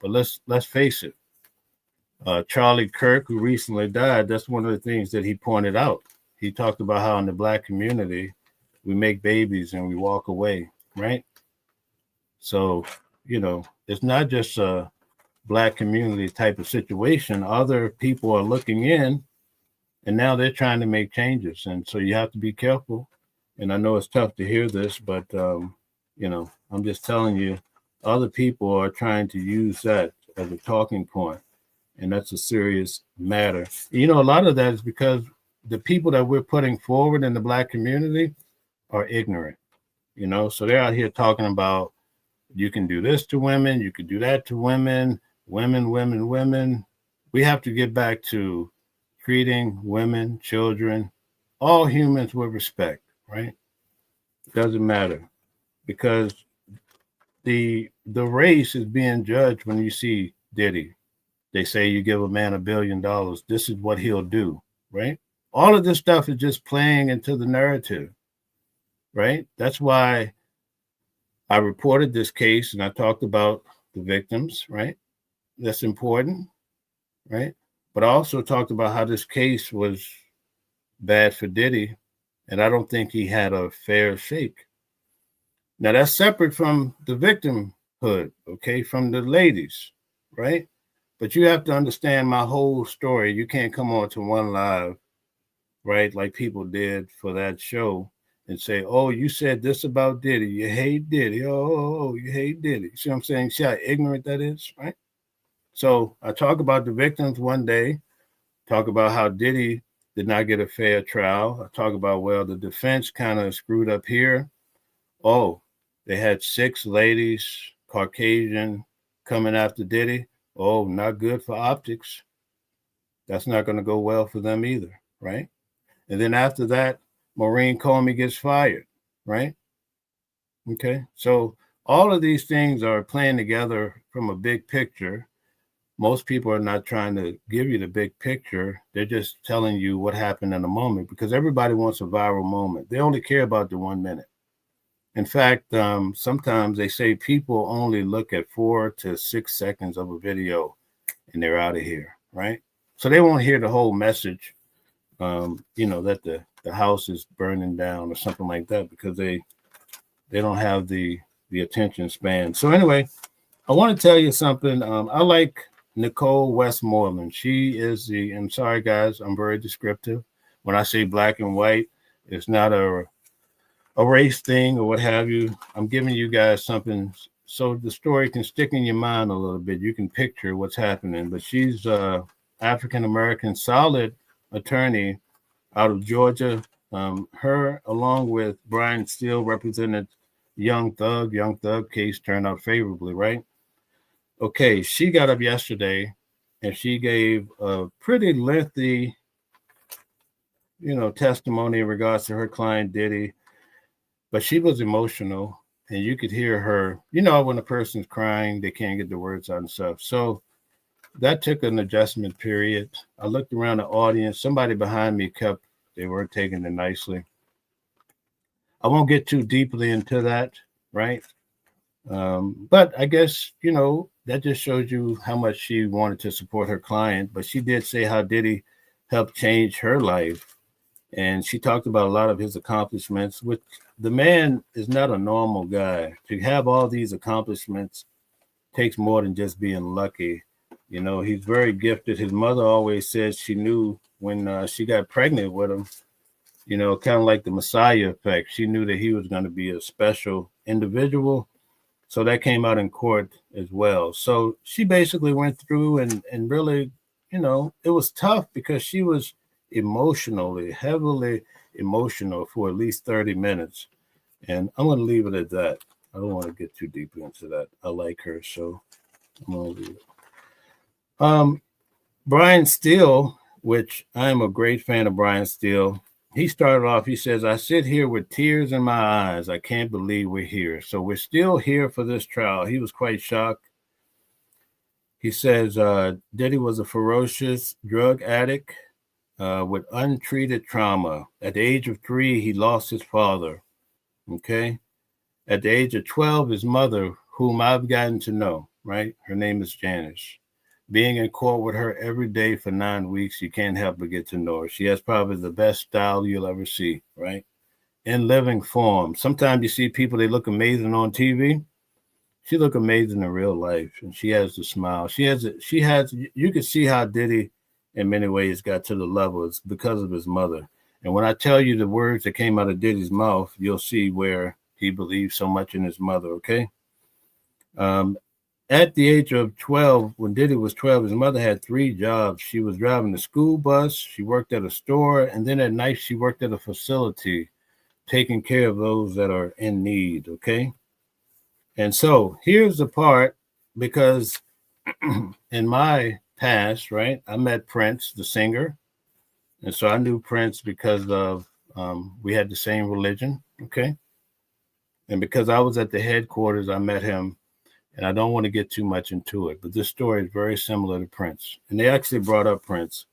but let's face it. Charlie Kirk, who recently died, that's one of the things that he pointed out. He talked about how in the black community, we make babies and we walk away, right? So, you know, it's not just a black community type of situation. Other people are looking in and now they're trying to make changes. And so you have to be careful. And I know it's tough to hear this, but, you know, I'm just telling you, other people are trying to use that as a talking point. And that's a serious matter. You know, a lot of that is because the people that we're putting forward in the black community are ignorant, you know, so they're out here talking about you can do this to women, you can do that to women, women. We have to get back to treating women, children, all humans with respect, right? It doesn't matter because the race is being judged when you see Diddy. They say you give a man $1 billion, this is what he'll do, right? All of this stuff is just playing into the narrative, right? That's why I reported this case and I talked about the victims, right? That's important, right? But I also talked about how this case was bad for Diddy, and I don't think he had a fair shake. Now, that's separate from the victimhood, okay, from the ladies, right? But you have to understand my whole story. You can't come on to one live, right, like people did for that show and say, oh, you said this about Diddy. You hate Diddy. Oh, you hate Diddy. See what I'm saying? See how ignorant that is, right? So I talk about the victims one day, talk about how Diddy did not get a fair trial. I talk about, well, the defense kind of screwed up here. Oh, they had 6 ladies, Caucasian, coming after Diddy. Oh, not good for optics. That's not going to go well for them either, right? And then after that, Maureen Comey gets fired, right? Okay, so all of these things are playing together from a big picture. Most people are not trying to give you the big picture. They're just telling you what happened in a moment because everybody wants a viral moment. They only care about the 1 minute. In fact, sometimes they say people only look at 4 to 6 seconds of a video and they're out of here, right? So they won't hear the whole message, you know, that the house is burning down or something like that because they don't have the attention span. So anyway, I want to tell you something. I like Nicole Westmoreland. She is I'm sorry, guys, I'm very descriptive. When I say black and white, it's not a race thing or what have you. I'm giving you guys something so the story can stick in your mind a little bit. You can picture what's happening. But she's African-American, solid attorney out of Georgia. Her, along with Brian Steele, represented Young Thug. Young Thug case turned out favorably, right? Okay, she got up yesterday and she gave a pretty lengthy, you know, testimony in regards to her client Diddy. But she was emotional, and you could hear her. You know, when a person's crying, they can't get the words out and stuff. So that took an adjustment period. I looked around the audience. Somebody behind me they weren't taking it nicely. I won't get too deeply into that, right? But I guess, you know, that just shows you how much she wanted to support her client. But she did say how Diddy helped change her life. And she talked about a lot of his accomplishments, which the man is not a normal guy. To have all these accomplishments takes more than just being lucky. You know, he's very gifted. His mother always said she knew when she got pregnant with him, you know, kind of like the Messiah effect. She knew that he was going to be a special individual. So that came out in court as well. So she basically went through and really, you know, it was tough because she was heavily emotional for at least 30 minutes. And I'm going to leave it at that. I don't want to get too deeply into that. I like her, so I'm going to leave it. Brian Steele, which I am a great fan of Brian Steele. he started off, he says, I sit here with tears in my eyes. I can't believe we're here. So we're still here for this trial. He was quite shocked. He says Diddy was a ferocious drug addict with untreated trauma. At the age of 3, he lost his father. Okay. At the age of 12, his mother, whom I've gotten to know, right? Her name is Janice. Being in court with her every day for 9 weeks, you can't help but get to know her. She has probably the best style you'll ever see, right? In living form. Sometimes you see people, they look amazing on TV. She look amazing in real life, and she has the smile. You can see how Diddy, in many ways, got to the level. It's because of his mother. And when I tell you the words that came out of Diddy's mouth, you'll see where he believes so much in his mother, okay? At the age of 12, when Diddy was 12, his mother had 3 jobs. She was driving the school bus, she worked at a store, and then at night she worked at a facility, taking care of those that are in need, okay? And so here's the part, because in my past, right, I met Prince, the singer. And so I knew Prince because of we had the same religion, okay? And because I was at the headquarters, I met him. And I don't want to get too much into it, but this story is very similar to Prince. And they actually brought up Prince.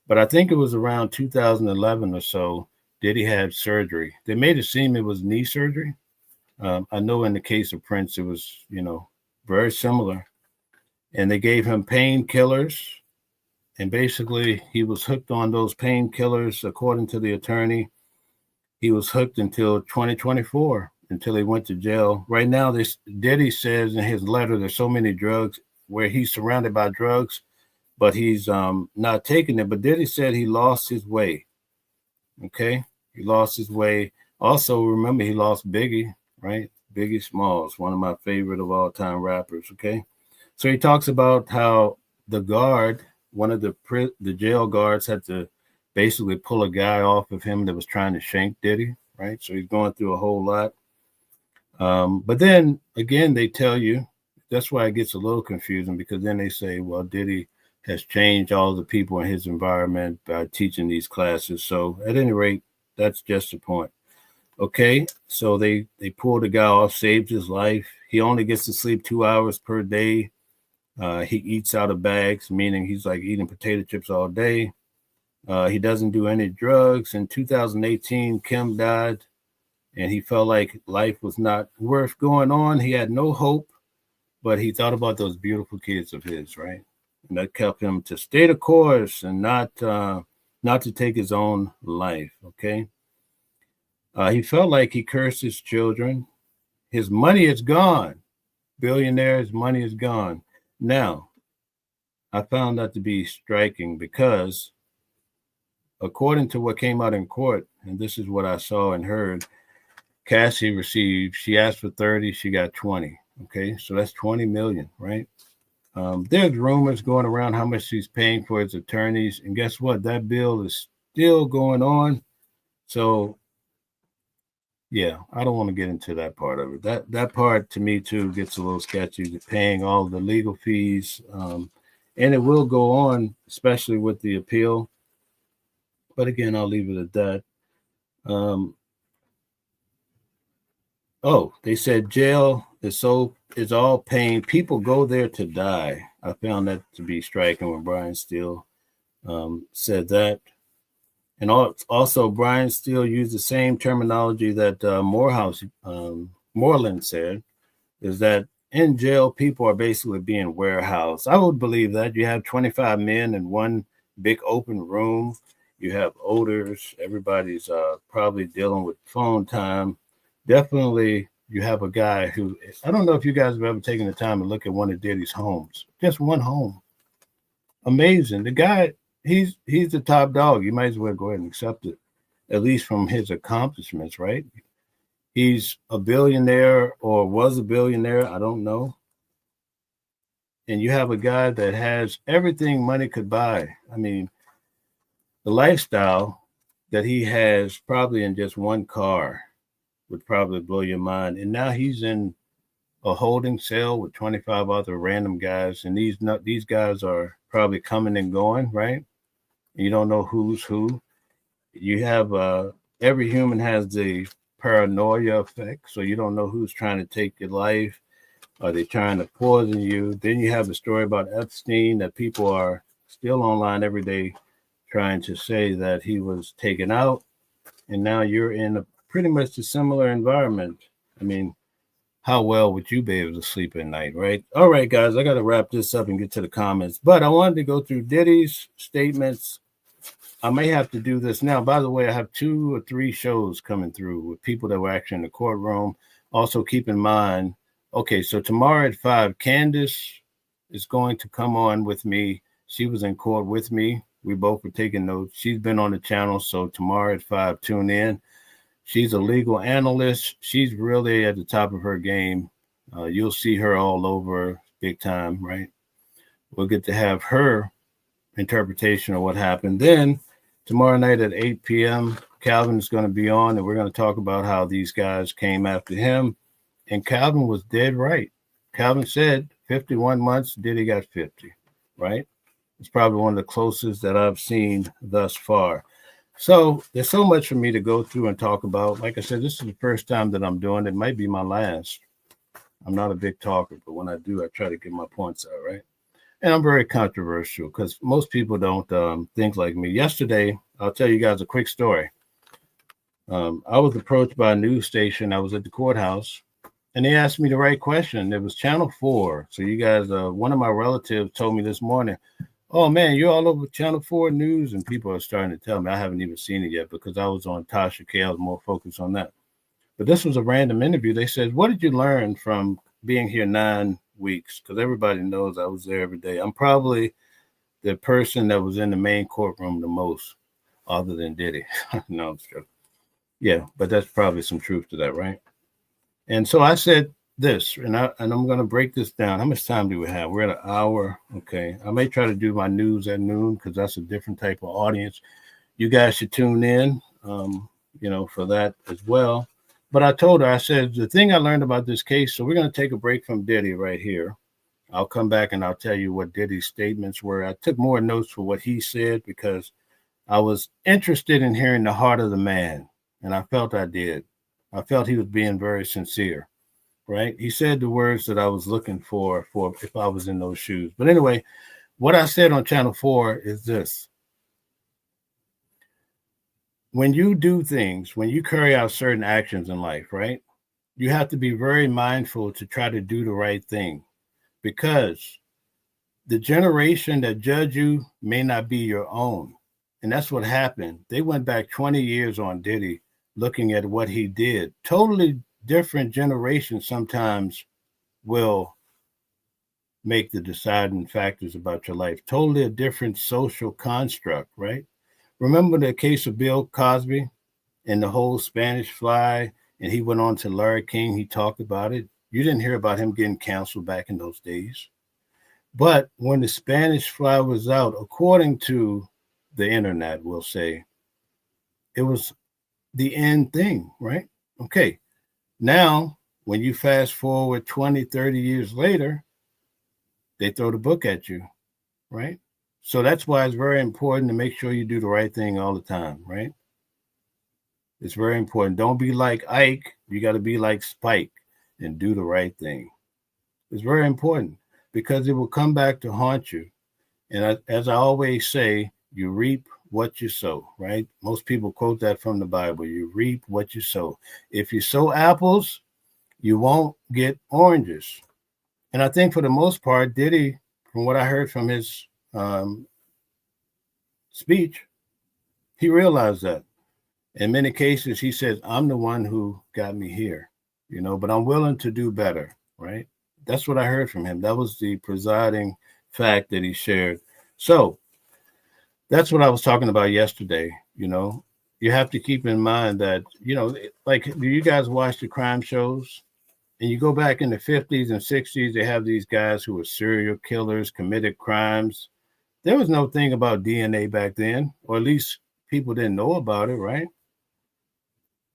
But I think it was around 2011 or so, Diddy had surgery. They made it seem it was knee surgery. I know in the case of Prince, it was, very similar. And they gave him painkillers. And basically, he was hooked on those painkillers, according to the attorney. He was hooked until 2024. Until he went to jail. Right now, Diddy says in his letter, there's so many drugs where he's surrounded by drugs, but he's not taking it. But Diddy said he lost his way. Okay, he lost his way. Also, remember he lost Biggie, right? Biggie Smalls, one of my favorite of all time rappers. Okay, so he talks about how the guard, one of the jail guards, had to basically pull a guy off of him that was trying to shank Diddy, right? So he's going through a whole lot. But then again, they tell you, that's why it gets a little confusing, because then they say, well, Diddy has changed all the people in his environment by teaching these classes. So at any rate, that's just the point. Okay, so they pulled the guy off, saved his life. He only gets to sleep 2 hours per day. He eats out of bags, meaning he's like eating potato chips all day. He doesn't do any drugs. In 2018, Kim died. And he felt like life was not worth going on. He had no hope, but he thought about those beautiful kids of his, right? And that kept him to stay the course and not to take his own life, okay? He felt like he cursed his children. His money is gone. Billionaire's money is gone. Now, I found that to be striking because according to what came out in court, and this is what I saw and heard, Cassie received, she asked for 30, she got 20. Okay, so that's 20 million, right? There's rumors going around how much she's paying for his attorneys. And guess what? That bill is still going on. So, yeah, I don't want to get into that part of it. That part to me, too, gets a little sketchy, paying all the legal fees. And it will go on, especially with the appeal. But again, I'll leave it at that. They said jail is all pain. People go there to die. I found that to be striking when Brian Steele said that. And also, Brian Steele used the same terminology that Moreland said, is that in jail, people are basically being warehoused. I would believe that. You have 25 men in one big open room. You have odors. Everybody's probably dealing with phone time. Definitely, you have a guy who, I don't know if you guys have ever taken the time to look at one of Diddy's homes. Just one home. Amazing. The guy, he's the top dog. You might as well go ahead and accept it, at least from his accomplishments, right? He's a billionaire or was a billionaire. I don't know. And you have a guy that has everything money could buy. I mean, the lifestyle that he has probably in just one car would probably blow your mind. And now he's in a holding cell with 25 other random guys. And these guys are probably coming and going, right? And you don't know who's who. You have every human has the paranoia effect, so you don't know who's trying to take your life. Are they trying to poison you? Then you have the story about Epstein that people are still online every day trying to say that he was taken out, and now you're in a pretty much a similar environment. I mean, how well would you be able to sleep at night, right? All right, guys, I got to wrap this up and get to the comments, but I wanted to go through Diddy's statements. I may have to do this now. By the way, I have 2 or 3 shows coming through with people that were actually in the courtroom. Also, keep in mind, okay, so tomorrow at 5, Candace is going to come on with me. She was in court with me. We both were taking notes. She's been on the channel, so tomorrow at 5, tune in. She's a legal analyst. She's really at the top of her game. You'll see her all over big time, right? We'll get to have her interpretation of what happened. Then tomorrow night at 8 p.m., Calvin is going to be on, and we're going to talk about how these guys came after him. And Calvin was dead right. Calvin said 51 months, Diddy got 50, right? It's probably one of the closest that I've seen thus far. So there's so much for me to go through and talk about. Like I said, this is the first time that I'm doing it. It might be my last. I'm not a big talker, but when I do, I try to get my points out, right? And I'm very controversial because most people don't think like me. Yesterday, I'll tell you guys a quick story. I was approached by a news station. I was at the courthouse, and they asked me the right question. It was Channel 4. So you guys, one of my relatives told me this morning, oh, man, you're all over Channel 4 News, and people are starting to tell me. I haven't even seen it yet because I was on Tasha K. I was more focused on that. But this was a random interview. They said, what did you learn from being here 9 weeks? Because everybody knows I was there every day. I'm probably the person that was in the main courtroom the most, other than Diddy. No, I'm joking. Yeah, but that's probably some truth to that, right? And so I said this, and I'm going to break this down. How much time do we have? We're at an hour. Okay. I may try to do my news at noon because that's a different type of audience. You guys should tune in, for that as well. But I told her, I said, the thing I learned about this case, so we're going to take a break from Diddy right here. I'll come back and I'll tell you what Diddy's statements were. I took more notes for what he said because I was interested in hearing the heart of the man, and I felt I did. I felt he was being very sincere, right? He said the words that I was looking for if I was in those shoes. But anyway, what I said on Channel 4 is this. When you do things, when you carry out certain actions in life, right, you have to be very mindful to try to do the right thing because the generation that judge you may not be your own. And that's what happened. They went back 20 years on Diddy looking at what he did. Totally different generations sometimes will make the deciding factors about your life. Totally a different social construct, right? Remember the case of Bill Cosby and the whole Spanish Fly, and he went on to Larry King. He talked about it. You didn't hear about him getting canceled back in those days. But when the Spanish Fly was out, according to the internet, we'll say, it was the end thing, right? Okay. Now, when you fast forward 20, 30 years later, they throw the book at you, right? So that's why it's very important to make sure you do the right thing all the time, right? It's very important. Don't be like Ike. You got to be like Spike and do the right thing. It's very important because it will come back to haunt you. And as I always say, you reap what you sow, right? Most people quote that from the Bible. You reap what you sow. If you sow apples, you won't get oranges. And I think for the most part, Diddy, from what I heard from his speech, he realized that. In many cases, he says, I'm the one who got me here, but I'm willing to do better, right? That's what I heard from him. That was the presiding fact that he shared. So that's what I was talking about yesterday. You have to keep in mind that, like, do you guys watch the crime shows? And you go back in the 50s and 60s, they have these guys who were serial killers, committed crimes. There was no thing about DNA back then, or at least people didn't know about it, right?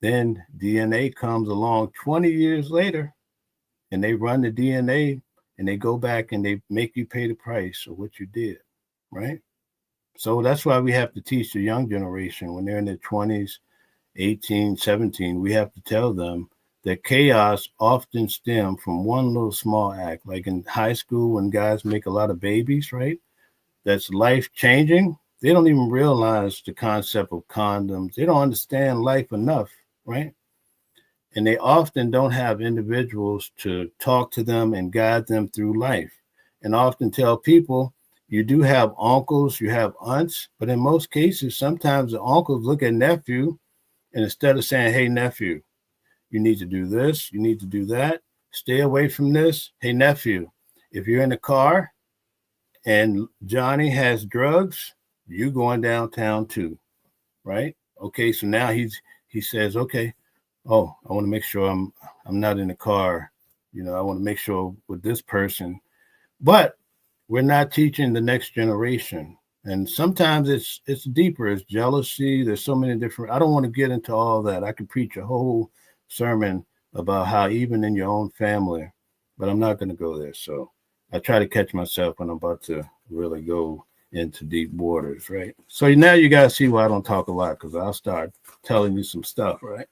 Then DNA comes along 20 years later, and they run the DNA, and they go back and they make you pay the price of what you did, right? So that's why we have to teach the young generation when they're in their 20s, 18, 17. We have to tell them that chaos often stems from one little small act. Like in high school, when guys make a lot of babies, right? That's life changing. They don't even realize the concept of condoms. They don't understand life enough, right? And they often don't have individuals to talk to them and guide them through life. And I often tell people, you do have uncles, you have aunts, but in most cases, sometimes the uncles look at nephew and instead of saying, hey, nephew, you need to do this, you need to do that, stay away from this. Hey, nephew, if you're in the car and Johnny has drugs, you going downtown too, right? Okay, so now he says, okay, oh, I want to make sure I'm not in the car. You know, I want to make sure with this person. But we're not teaching the next generation. And sometimes it's deeper, it's jealousy. There's so many different, I don't want to get into all that. I could preach a whole sermon about how even in your own family, but I'm not going to go there. So I try to catch myself when I'm about to really go into deep waters, right? So now you guys see why I don't talk a lot, because I'll start telling you some stuff, right?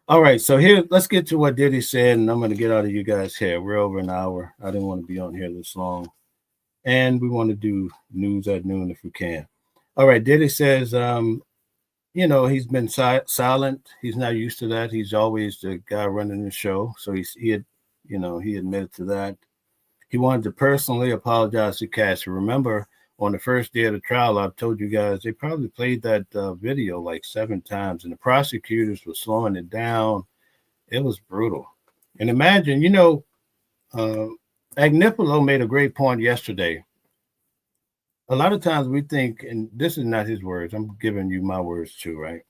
All right, so here, let's get to what Diddy said, and I'm going to get out of you guys here. We're over an hour. I didn't want to be on here this long. And we want to do news at noon if we can. All right, Diddy says, you know, he's been silent. He's not used to that. He's always the guy running the show. So he admitted to that. He wanted to personally apologize to Cassie. Remember, on the first day of the trial, I've told you guys, they probably played that video like 7 times, and the prosecutors were slowing it down. It was brutal. And imagine, you know, Agnifilo made a great point yesterday. A lot of times we think, and this is not his words, I'm giving you my words too, right?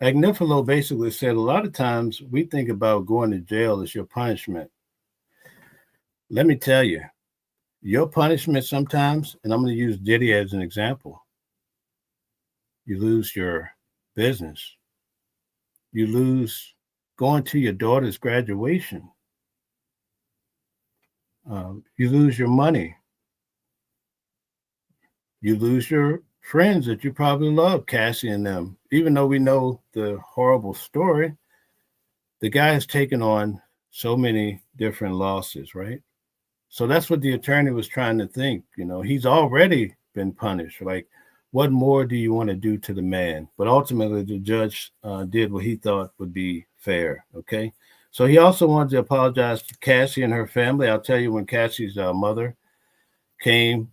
Agnifilo basically said a lot of times we think about going to jail as your punishment. Let me tell you, your punishment sometimes, and I'm going to use Diddy as an example, you lose your business. You lose going to your daughter's graduation. You lose your money. You lose your friends that you probably love, Cassie and them. Even though we know the horrible story, the guy has taken on so many different losses, right? So that's what the attorney was trying to think. You know, he's already been punished. Like, what more do you want to do to the man? But ultimately, the judge did what he thought would be fair. Okay. So he also wanted to apologize to Cassie and her family. I'll tell you, when Cassie's mother came,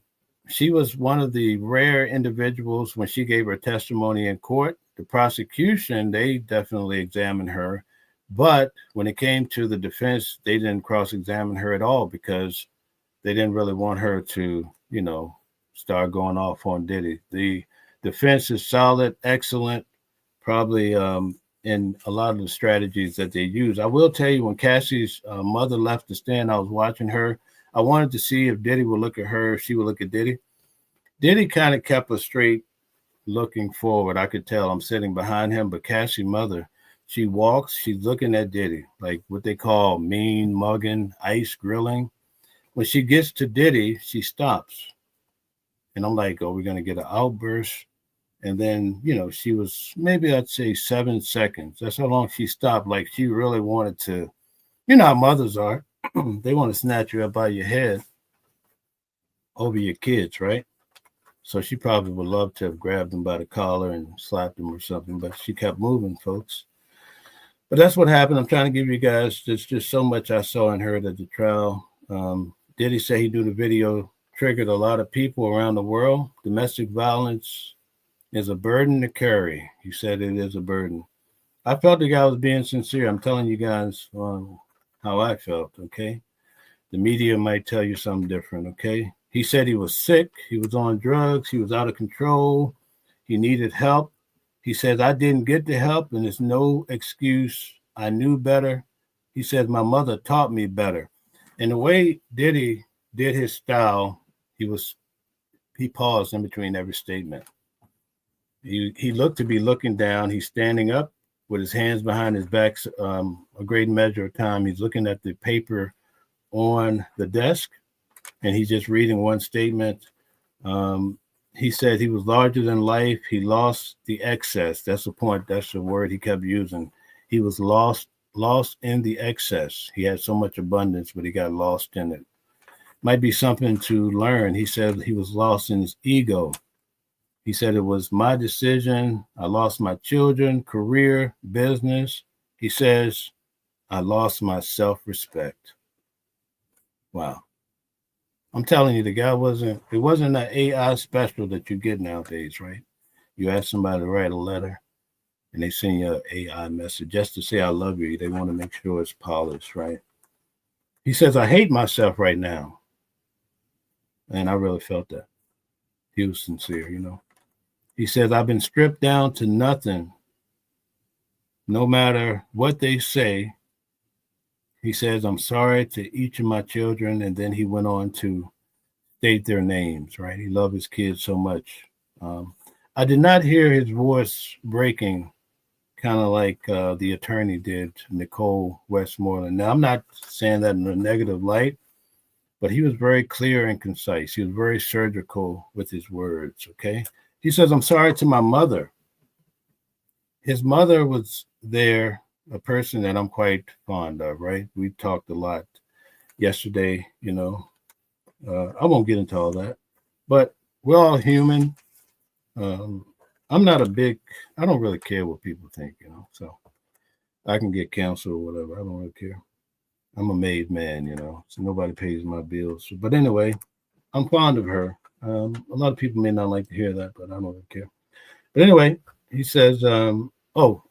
she was one of the rare individuals when she gave her testimony in court. The prosecution, they definitely examined her. But when it came to the defense, they didn't cross-examine her at all because they didn't really want her to, you know, start going off on Diddy. The defense is solid, excellent, probably in a lot of the strategies that they use. I will tell you, when Cassie's mother left the stand, I was watching her. I wanted to see if Diddy would look at her, if she would look at Diddy. Diddy kind of kept her straight looking forward. I could tell. I'm sitting behind him, but Cassie's mother, she walks, she's looking at Diddy, like what they call mean mugging, ice grilling. When she gets to Diddy, she stops. And I'm like, oh, we're going to get an outburst. And then, you know, she was maybe I'd say 7 seconds. That's how long she stopped. Like she really wanted to, you know how mothers are. They want to snatch you up by your head over your kids, right? So she probably would love to have grabbed him by the collar and slapped him or something, but she kept moving, folks. But that's what happened. I'm trying to give you guys, there's just so much I saw and heard at the trial. Diddy say he knew the video triggered a lot of people around the world. Domestic violence is a burden to carry. He said it is a burden. I felt the guy was being sincere. I'm telling you guys how I felt, okay? The media might tell you something different, okay? He said he was sick. He was on drugs. He was out of control. He needed help. He says, I didn't get the help, and it's no excuse. I knew better. He says, my mother taught me better. And the way Diddy did his style, he paused in between every statement. He looked to be looking down. He's standing up with his hands behind his back a great measure of time. He's looking at the paper on the desk, and he's just reading one statement. he said he was larger than life. He lost the excess. That's the point. That's the word he kept using. He was lost in the excess. He had so much abundance, but he got lost in it. Might be something to learn. He said he was lost in his ego. He said it was my decision. I lost my children, career, business. He says I lost my self-respect. Wow. I'm telling you, it wasn't an AI special that you get nowadays, right? You ask somebody to write a letter and they send you an AI message just to say, I love you. They want to make sure it's polished, right? He says, I hate myself right now. And I really felt that. He was sincere, you know. He says, I've been stripped down to nothing, no matter what they say. He says, I'm sorry to each of my children. And then he went on to state their names, right? He loved his kids so much. I did not hear his voice breaking, kind of like the attorney did, Nicole Westmoreland. Now, I'm not saying that in a negative light, but he was very clear and concise. He was very surgical with his words, okay? He says, I'm sorry to my mother. His mother was there, a person that I'm quite fond of, right? We talked a lot yesterday, you know. I won't get into all that, but we're all human. I don't really care what people think, you know, so I can get canceled or whatever. I don't really care. I'm a made man, you know, so nobody pays my bills. But anyway, I'm fond of her. A lot of people may not like to hear that, but I don't really care. But anyway, he says, I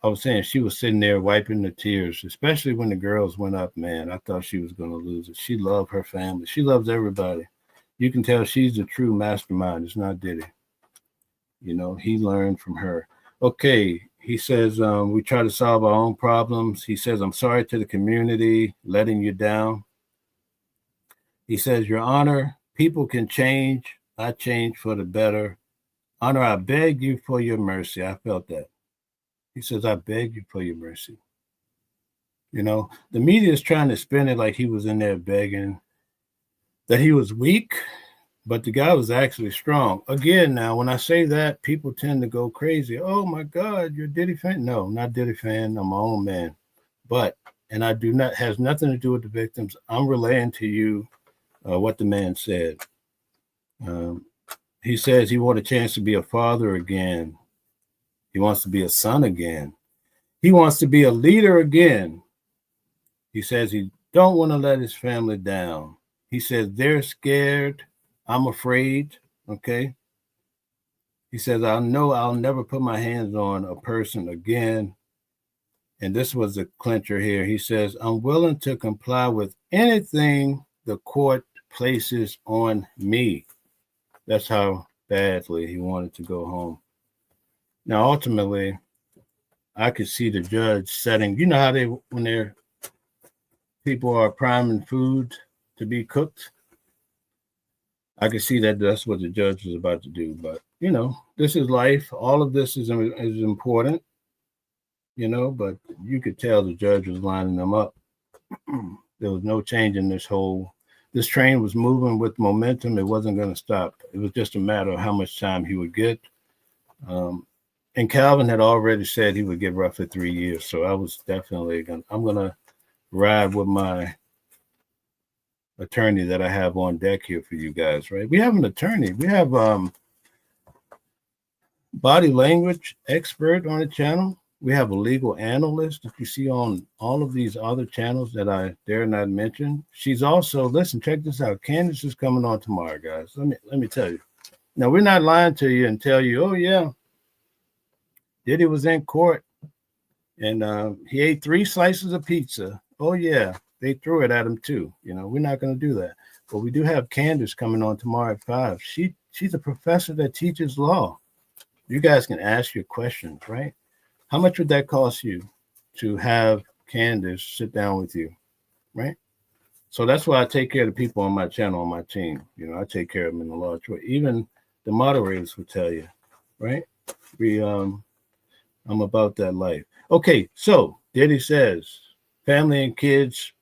was saying she was sitting there wiping the tears, especially when the girls went up, man. I thought she was going to lose it. She loved her family. She loves everybody. You can tell she's a true mastermind. It's not Diddy. You know, he learned from her. Okay, he says, we try to solve our own problems. He says, I'm sorry to the community, letting you down. He says, Your Honor, people can change. I change for the better. Honor, I beg you for your mercy. I felt that. He says, I beg you for your mercy. You know, the media is trying to spin it like he was in there begging, that he was weak, but the guy was actually strong. Again, now, when I say that, people tend to go crazy. Oh, my God, you're a Diddy fan? No, I'm not a Diddy fan. I'm my own man. But, and I do not, has nothing to do with the victims. I'm relaying to you what the man said. He says he wants a chance to be a father again. He wants to be a son again. He wants to be a leader again. He says he don't want to let his family down. He says they're scared. I'm afraid. Okay. He says, I know I'll never put my hands on a person again. And this was the clincher here. He says, I'm willing to comply with anything the court places on me. That's how badly he wanted to go home. Now, ultimately, I could see the judge setting, you know how when people are priming food to be cooked? I could see that that's what the judge was about to do. But, you know, this is life. All of this is important, you know, but you could tell the judge was lining them up. There was no change in this train was moving with momentum. It wasn't going to stop. It was just a matter of how much time he would get. And Calvin had already said he would get roughly 3 years. So I was definitely I'm going to ride with my attorney that I have on deck here for you guys, right? We have an attorney. We have body language expert on the channel. We have a legal analyst that you see on all of these other channels that I dare not mention. She's also, listen, check this out. Candace is coming on tomorrow, guys. Let me tell you. Now, we're not lying to you and tell you, oh, yeah, Diddy was in court and he ate 3 slices of pizza. Oh, yeah, they threw it at him too. You know, we're not going to do that. But we do have Candace coming on tomorrow at 5. She's a professor that teaches law. You guys can ask your questions, right? How much would that cost you to have Candace sit down with you, right? So that's why I take care of the people on my channel, on my team. You know, I take care of them in a large way. Even the moderators will tell you, right? I'm about that life. Okay, so Diddy says, family and kids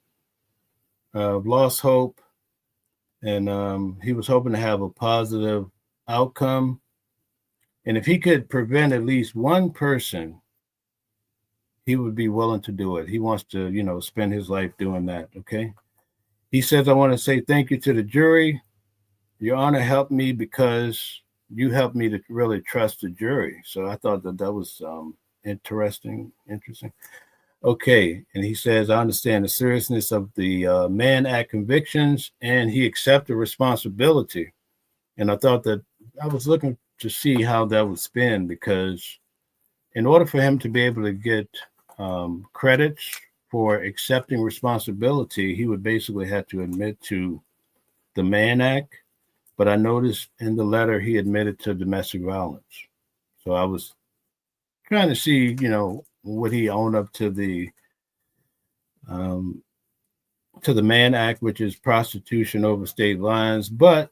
lost hope, and he was hoping to have a positive outcome. And if he could prevent at least one person, he would be willing to do it. He wants to, spend his life doing that. Okay. He says, I want to say thank you to the jury. Your Honor helped me because you helped me to really trust the jury. So I thought that was interesting. Okay. And he says, I understand the seriousness of the Mann Act convictions, and he accepted responsibility. And I thought that I was looking to see how that would spin, because in order for him to be able to get credits for accepting responsibility, he would basically have to admit to the Mann Act. But I noticed in the letter he admitted to domestic violence. So I was trying to see, would he own up to the Mann Act, which is prostitution over state lines. But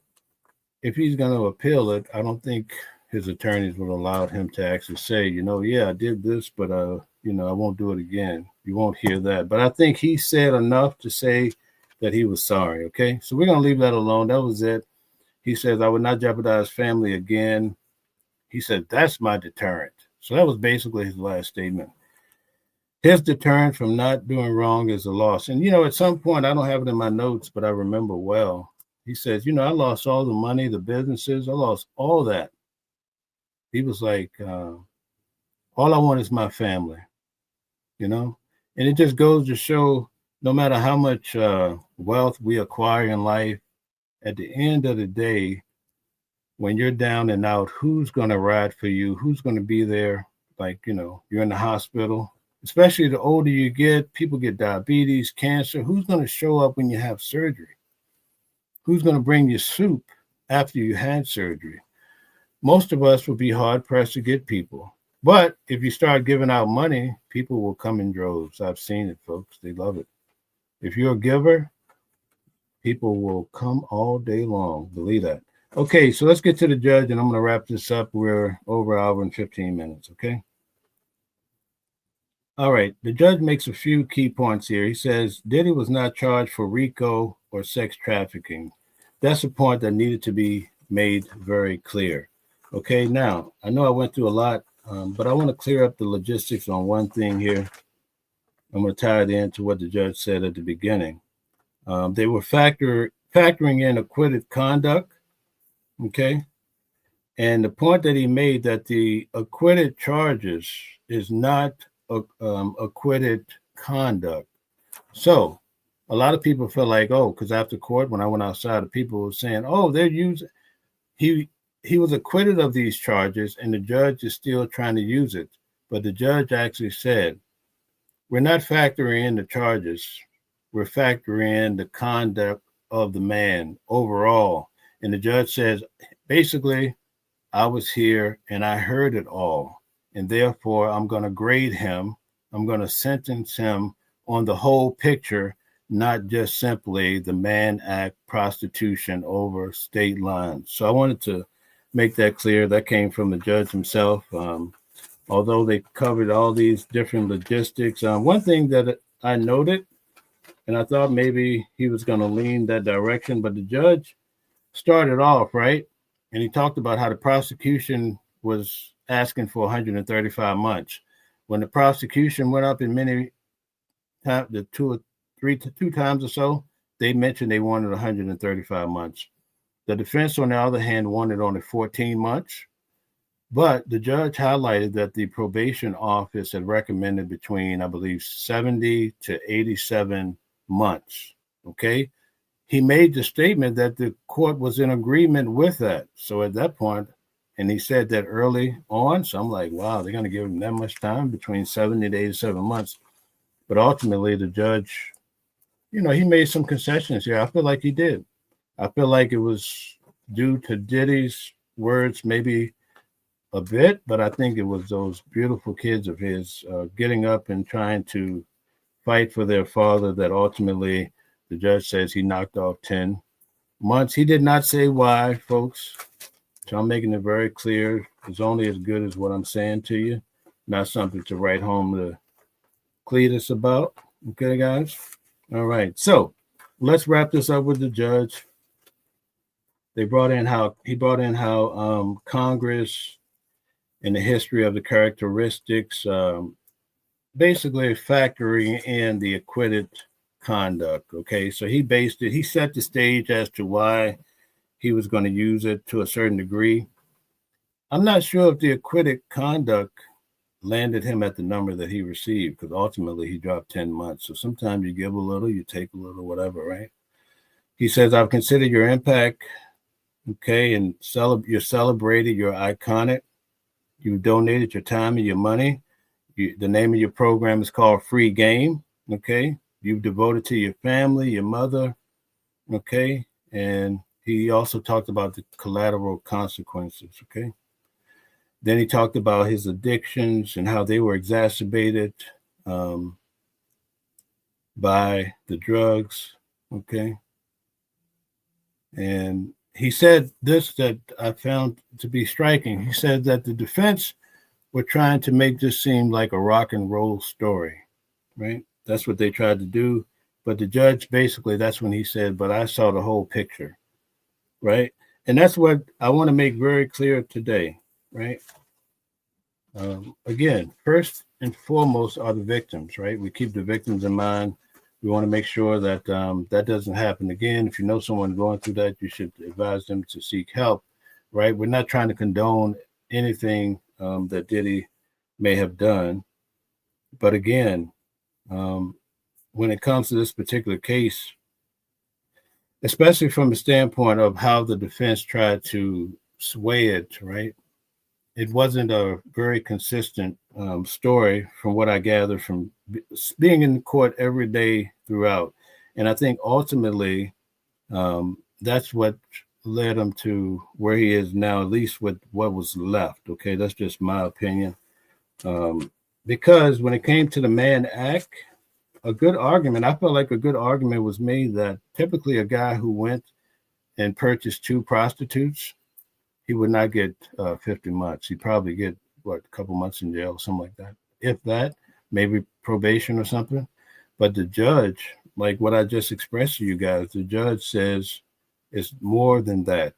if he's going to appeal it, I don't think his attorneys would allow him to actually say, yeah, I did this, but I won't do it again. You won't hear that. But I think he said enough to say that he was sorry. Okay, so we're going to leave that alone. That was it. He says, I would not jeopardize family again. He said, that's my deterrent. So that was basically his last statement. His deterrent from not doing wrong is a loss. And, at some point, I don't have it in my notes, but I remember well. He says, I lost all the money, the businesses. I lost all that. He was like, all I want is my family, And it just goes to show, no matter how much wealth we acquire in life, at the end of the day, when you're down and out, who's going to ride for you? Who's going to be there? Like, you're in the hospital, especially the older you get, people get diabetes, cancer. Who's going to show up when you have surgery? Who's going to bring you soup after you had surgery? Most of us will be hard pressed to get people. But if you start giving out money, people will come in droves. I've seen it, folks. They love it. If you're a giver, people will come all day long. Believe that. Okay, so let's get to the judge, and I'm going to wrap this up. We're over an hour and 15 minutes, okay? All right, the judge makes a few key points here. He says Diddy was not charged for RICO or sex trafficking. That's a point that needed to be made very clear. Okay, now, I know I went through a lot, but I want to clear up the logistics on one thing here. I'm going to tie it into what the judge said at the beginning. They were factoring in acquitted conduct, okay? And the point that he made that the acquitted charges is not acquitted conduct. So a lot of people feel like, because after court, when I went outside, the people were saying, they're using, he was acquitted of these charges and the judge is still trying to use it. But the judge actually said, we're not factoring in the charges. We're factoring in the conduct of the man overall. And the judge says, basically, I was here and I heard it all. And therefore, I'm going to grade him. I'm going to sentence him on the whole picture, not just simply the Mann Act prostitution over state lines. So I wanted to make that clear. That came from the judge himself. Although they covered all these different logistics. One thing that I noted, and I thought maybe he was going to lean that direction, but the judge started off, right? And he talked about how the prosecution was asking for 135 months. When the prosecution went up in many times, two times or so, they mentioned they wanted 135 months. The defense, on the other hand, wanted only 14 months. But the judge highlighted that the probation office had recommended between, I believe, 70 to 87 months. Okay. He made the statement that the court was in agreement with that. So at that point, and he said that early on. So I'm like, wow, they're going to give him that much time, between 70 to 87 months. But ultimately, the judge, he made some concessions here. I feel like he did. I feel like it was due to Diddy's words, maybe a bit, but I think it was those beautiful kids of his getting up and trying to fight for their father that ultimately the judge says he knocked off 10 months. He did not say why, folks. So I'm making it very clear. It's only as good as what I'm saying to you, not something to write home to Cletus about. Okay, guys? All right. So let's wrap this up with the judge. He brought in how Congress and the history of the characteristics, basically factoring in the acquitted conduct. Okay, so he set the stage as to why he was going to use it to a certain degree. I'm not sure if the acquitted conduct landed him at the number that he received, because ultimately he dropped 10 months. So sometimes you give a little, you take a little, whatever, right? He says, I've considered your impact, okay, and you're celebrated, you're iconic. You donated your time and your money. The name of your program is called Free Game, okay? You've devoted to your family, your mother, okay? And he also talked about the collateral consequences, okay? Then he talked about his addictions and how they were exacerbated by the drugs, okay? And he said this that I found to be striking. He said that the defense were trying to make this seem like a rock and roll story, right? That's what they tried to do. But the judge, basically, that's when he said, but I saw the whole picture, right? And that's what I want to make very clear today, right? Again, first and foremost are the victims, right? We keep the victims in mind. We want to make sure that that doesn't happen again. If you know someone going through that, you should advise them to seek help, right? We're not trying to condone anything that Diddy may have done. But again, when it comes to this particular case, especially from the standpoint of how the defense tried to sway it, right? It wasn't a very consistent story from what I gathered from being in court every day throughout. And I think ultimately that's what led him to where he is now, at least with what was left. Okay, that's just my opinion. Because when it came to the Mann Act, I felt like a good argument was made that typically a guy who went and purchased 2 prostitutes, he would not get 50 months. He'd probably get, a couple months in jail, something like that. If that, maybe probation or something. But the judge, like what I just expressed to you guys, the judge says it's more than that.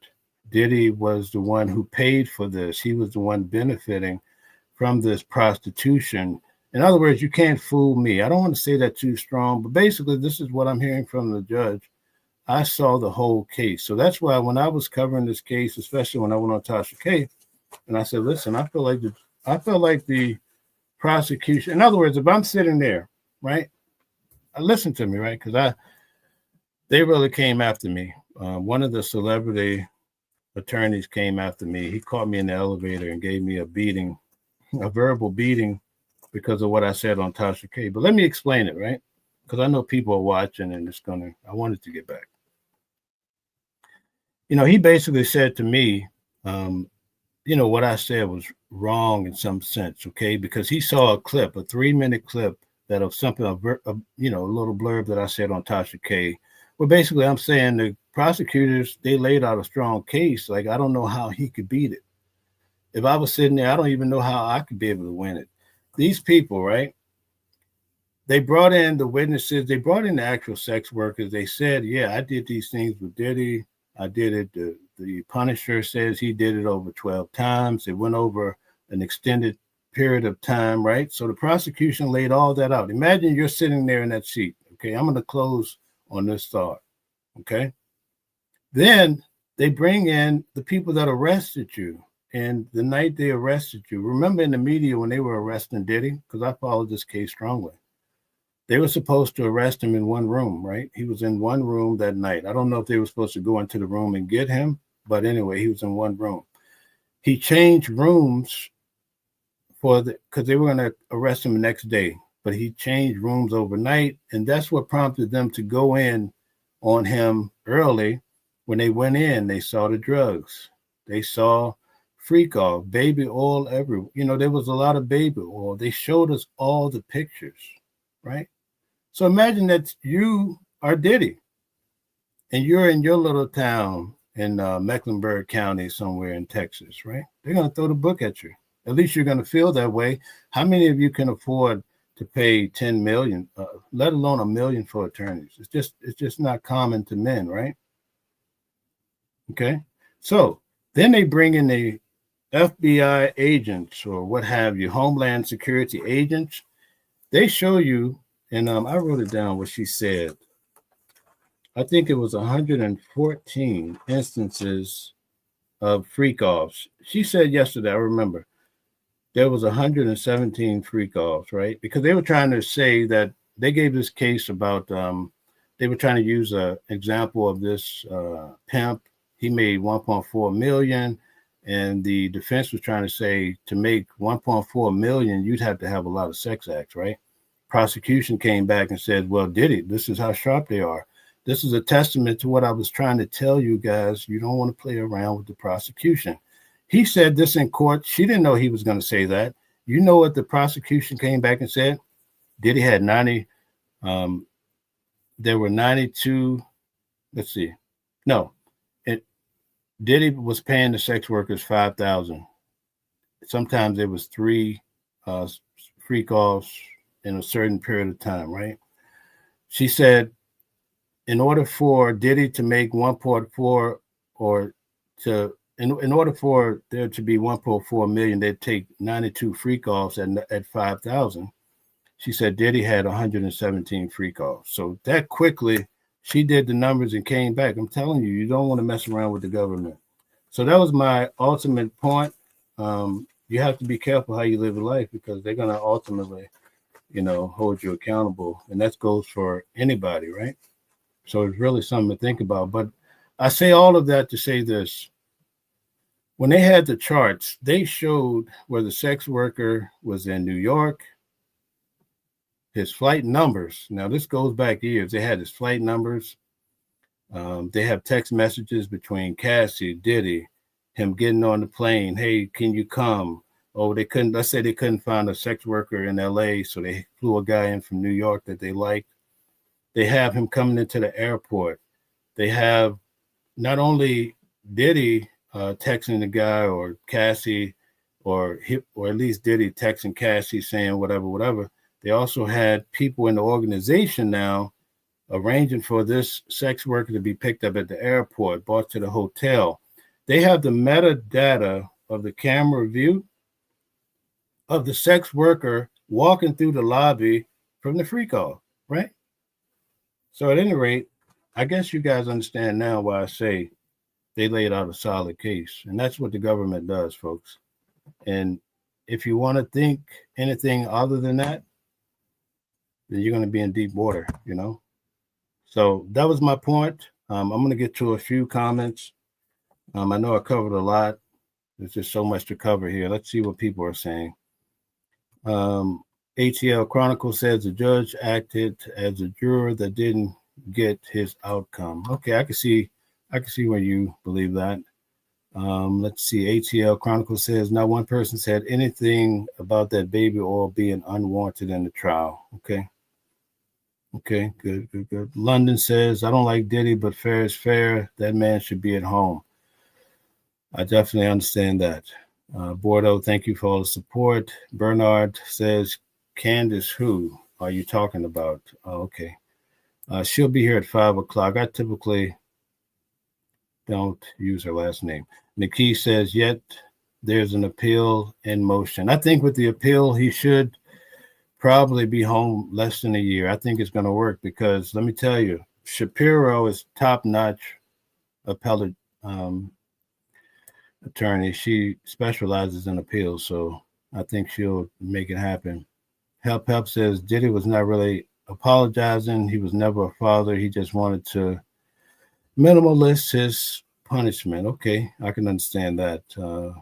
Diddy was the one who paid for this. He was the one benefiting from this prostitution. In other words, you can't fool me. I don't want to say that too strong, but basically this is what I'm hearing from the judge. I saw the whole case. So that's why when I was covering this case, especially when I went on Tasha K, and I said, listen, I feel like the prosecution, in other words, if I'm sitting there, right, listen to me, right, because they really came after me. One of the celebrity attorneys came after me. He caught me in the elevator and gave me a beating, a verbal beating, because of what I said on Tasha K. But let me explain it, right? Because I know people are watching and I wanted to get back. He basically said to me, what I said was wrong in some sense, okay? Because he saw a 3-minute clip that of something, a little blurb that I said on Tasha K. Well, basically, I'm saying the prosecutors, they laid out a strong case. Like, I don't know how he could beat it. If I was sitting there, I don't even know how I could be able to win it. These people, right? They brought in the witnesses. They brought in the actual sex workers. They said, yeah, I did these things with Diddy. I did it. The Punisher says he did it over 12 times. It went over an extended period of time, right? So the prosecution laid all that out. Imagine you're sitting there in that seat. Okay, I'm going to close on this thought. Okay. Then they bring in the people that arrested you. And the night they arrested you, remember in the media when they were arresting Diddy, because I followed this case strongly. They were supposed to arrest him in one room, right? He was in one room that night. I don't know if they were supposed to go into the room and get him, but anyway, he was in one room. He changed rooms because they were going to arrest him the next day, but he changed rooms overnight, and that's what prompted them to go in on him early. When they went in, they saw the drugs. They saw freak off, baby oil everywhere. There was a lot of baby oil. They showed us all the pictures, right? So imagine that you are Diddy and you're in your little town in Mecklenburg County somewhere in Texas, right? They're going to throw the book at you. At least you're going to feel that way. How many of you can afford to pay $10 million, let alone $1 million for attorneys? It's just not common to men, right? Okay. So then they bring in FBI agents or what have you, Homeland Security agents, they show you, and I wrote it down what she said. I think it was 114 instances of freak offs. She said yesterday, I remember, there was 117 freak offs, right? Because they were trying to say that they gave this case about they were trying to use an example of this pimp. He made 1.4 million, and the defense was trying to say to make 1.4 million, you'd have to have a lot of sex acts, right? Prosecution came back and said, well, Diddy, this is how sharp they are. This is a testament to what I was trying to tell you guys. You don't want to play around with the prosecution. He said this in court. She didn't know he was going to say that. You know what the prosecution came back and said? Diddy had 90. There were 92. Let's see. No, Diddy was paying the sex workers $5,000. Sometimes it was 3 freak offs in a certain period of time, right? She said, in order for Diddy to make 1.4 or to in order for there to be 1.4 million, they'd take 92 freak offs at 5,000. She said Diddy had 117 freak offs. So that quickly, she did the numbers and came back. I'm telling you, you don't want to mess around with the government. So that was my ultimate point. You have to be careful how you live your life because they're going to ultimately, hold you accountable. And that goes for anybody, right? So it's really something to think about. But I say all of that to say this. When they had the charts, they showed where the sex worker was in New York, his flight numbers. Now, this goes back years. They had his flight numbers. They have text messages between Cassie, Diddy, him getting on the plane. Hey, can you come? Oh, let's say they couldn't find a sex worker in LA, so they flew a guy in from New York that they liked. They have him coming into the airport. They have not only Diddy texting the guy or Cassie, or at least Diddy texting Cassie saying whatever. They also had people in the organization now arranging for this sex worker to be picked up at the airport, brought to the hotel. They have the metadata of the camera view of the sex worker walking through the lobby from the freak off, right? So at any rate, I guess you guys understand now why I say they laid out a solid case. And that's what the government does, folks. And if you want to think anything other than that, then you're going to be in deep water, So that was my point. I'm going to get to a few comments. I know I covered a lot. There's just so much to cover here. Let's see what people are saying. ATL Chronicle says the judge acted as a juror that didn't get his outcome. Okay, I can see where you believe that. Let's see. ATL Chronicle says not one person said anything about that baby oil being unwanted in the trial. Okay, good. London says, I don't like Diddy, but fair is fair. That man should be at home. I definitely understand that. Bordeaux, thank you for all the support. Bernard says, Candace, who are you talking about? Oh, okay. She'll be here at 5 o'clock. I typically don't use her last name. Nikki says, yet there's an appeal in motion. I think with the appeal, he should probably be home less than a year. I think it's going to work because let me tell you, Shapiro is top-notch appellate attorney. She specializes in appeals, so I think she'll make it happen. Help says Diddy was not really apologizing. He was never a father. He just wanted to minimalist his punishment. Okay, I can understand that.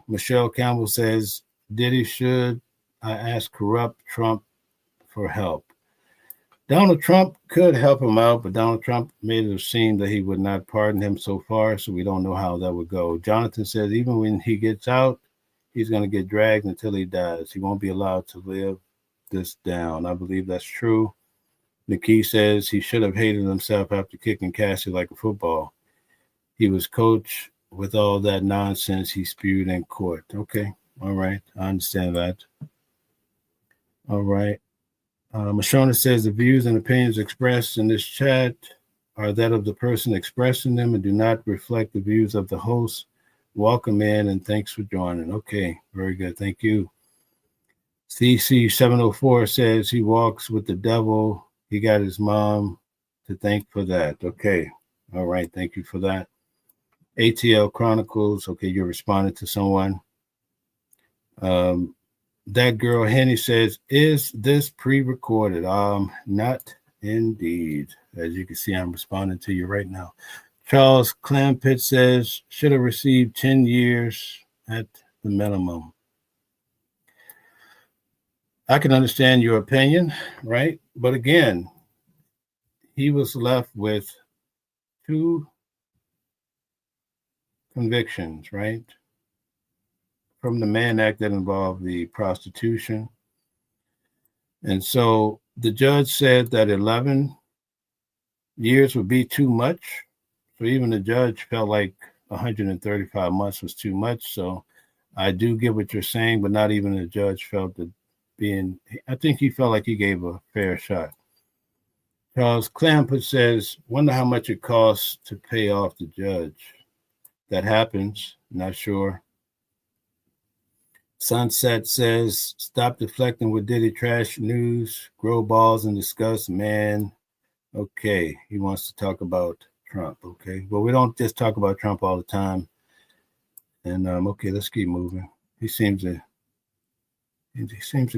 Michelle Campbell says Diddy should ask corrupt Trump for help. Donald Trump could help him out, but Donald Trump made it seem that he would not pardon him so far, so we don't know how that would go. Jonathan says even when he gets out, he's going to get dragged until he dies. He won't be allowed to live this down. I believe that's true. Nikki says he should have hated himself after kicking Cassie like a football. He was coached with all that nonsense he spewed in court. Okay, all right, I understand that. All right. Mashona says the views and opinions expressed in this chat are that of the person expressing them and do not reflect the views of the host. welcome in and thanks for joining. Okay, very good. Thank you. CC704 says he walks with the devil. He got his mom to thank for that. Okay. All right. Thank you for that. ATL Chronicles. Okay, you're responding to someone. That girl Henny says, is this pre-recorded? Not indeed. As you can see, I'm responding to you right now. Charles Clampett says, should have received 10 years at the minimum. I can understand your opinion, right? But again, he was left with 2 convictions, right? From the Mann Act that involved the prostitution. And so the judge said that 11 years would be too much. So even the judge felt like 135 months was too much. So I do get what you're saying, but not even the judge felt that I think he felt like he gave a fair shot. Charles Clampett says, wonder how much it costs to pay off the judge. That happens, not sure. Sunset says, stop deflecting with Diddy trash news, grow balls and discuss, man. Okay, he wants to talk about Trump, okay? Well, we don't just talk about Trump all the time. And, okay, let's keep moving. He seems to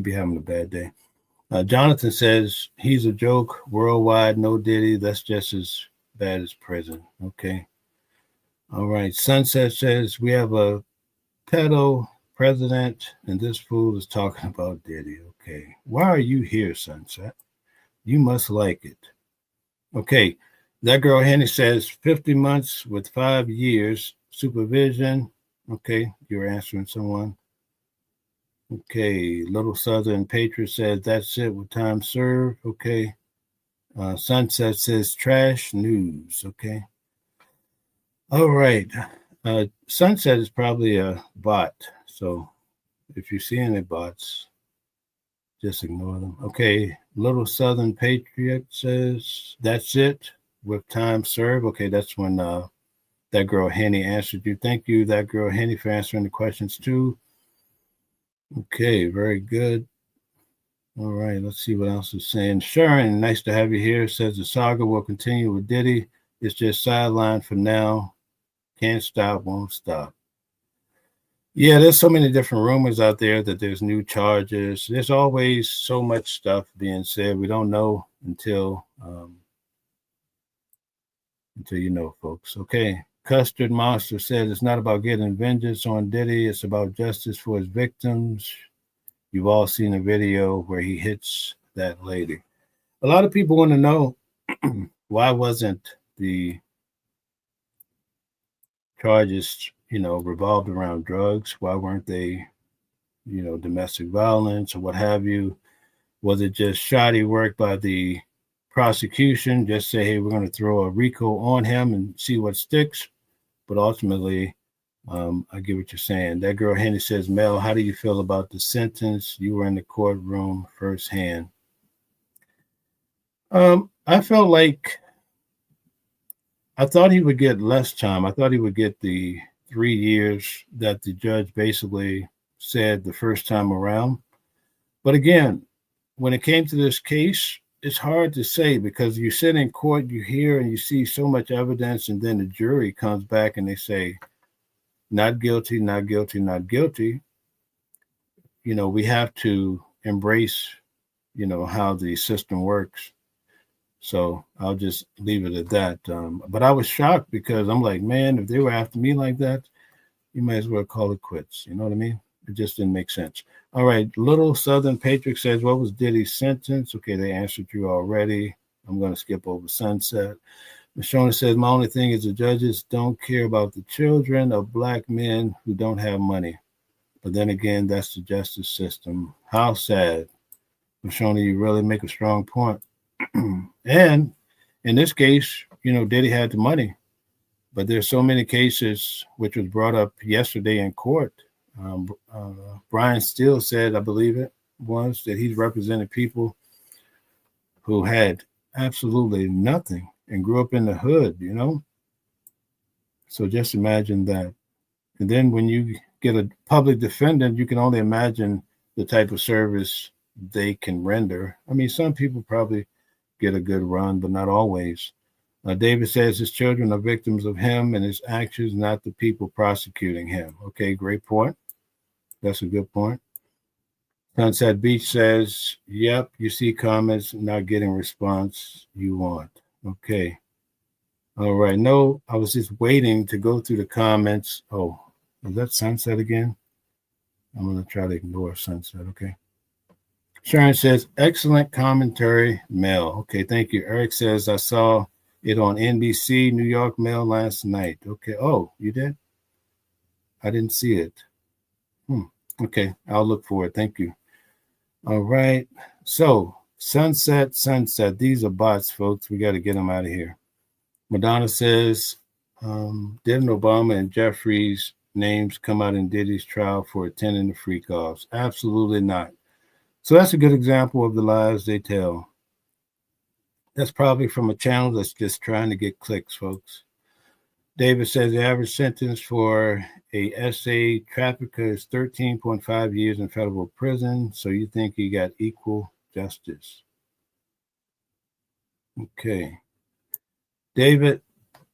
be having a bad day. Jonathan says, he's a joke, worldwide, no Diddy. That's just as bad as prison. Okay. All right. Sunset says, we have a pedo president, and this fool is talking about Diddy. Okay. Why are you here, Sunset? You must like it. Okay. That girl Henny says, 50 months with 5 years supervision. Okay. You're answering someone. Okay, Little Southern Patriot says, that's it with time served. Okay. Sunset says, trash news. Okay. All right. Sunset is probably a bot. So if you see any bots, just ignore them. Okay. Little Southern Patriot says, that's it with time served. Okay, that's when that girl Henny answered you. Thank you, that girl Henny, for answering the questions too. Okay, very good. All right, let's see what else is saying. Sharon, nice to have you here. Says the saga will continue with Diddy. It's just sidelined for now. Can't stop, won't stop. Yeah, there's so many different rumors out there that there's new charges. There's always so much stuff being said. We don't know until you know, folks. Okay. Custard Monster says it's not about getting vengeance on Diddy. It's about justice for his victims. You've all seen a video where he hits that lady. A lot of people want to know why wasn't the charges, revolved around drugs? Why weren't they, domestic violence or what have you? Was it just shoddy work by the prosecution? Just say, hey, we're going to throw a RICO on him and see what sticks. But ultimately, I get what you're saying. That girl Henny says, Mel, how do you feel about the sentence? You were in the courtroom firsthand. I felt like I thought he would get less time. I thought he would get the 3 years that the judge basically said the first time around. But again, when it came to this case, it's hard to say because you sit in court, you hear and you see so much evidence, and then the jury comes back and they say, not guilty, not guilty, not guilty. We have to embrace, how the system works. So I'll just leave it at that. But I was shocked because I'm like, man, if they were after me like that, you might as well call it quits. You know what I mean? It just didn't make sense. All right. Little Southern Patriot says, what was Diddy's sentence? Okay, they answered you already. I'm going to skip over Sunset. Mashona says, my only thing is the judges don't care about the children of Black men who don't have money. But then again, that's the justice system. How sad. Mashona, you really make a strong point. And in this case, Diddy had the money. But there's so many cases, which was brought up yesterday in court. Brian Steele said, I believe it was, that he's represented people who had absolutely nothing and grew up in the hood, So just imagine that. And then when you get a public defendant, you can only imagine the type of service they can render. I mean, some people probably get a good run, but not always. David says his children are victims of him and his actions, not the people prosecuting him. Okay, great point. That's a good point. Sunset Beach says, yep, you see comments, not getting response you want. Okay. All right. No, I was just waiting to go through the comments. Oh, is that Sunset again? I'm going to try to ignore Sunset. Okay. Sharon says, excellent commentary, Mel. Okay, thank you. Eric says, I saw it on NBC New York Mail last night. Okay. Oh, you did? I didn't see it. Okay, I'll look for it. Thank you. All right. So, Sunset. These are bots, folks. We got to get them out of here. Madonna says, didn't Obama and Jeffries' names come out in Diddy's trial for attending the freak-offs? Absolutely not. So that's a good example of the lies they tell. That's probably from a channel that's just trying to get clicks, folks. David says the average sentence for a SA trafficker is 13.5 years in federal prison. So you think he got equal justice? Okay. David,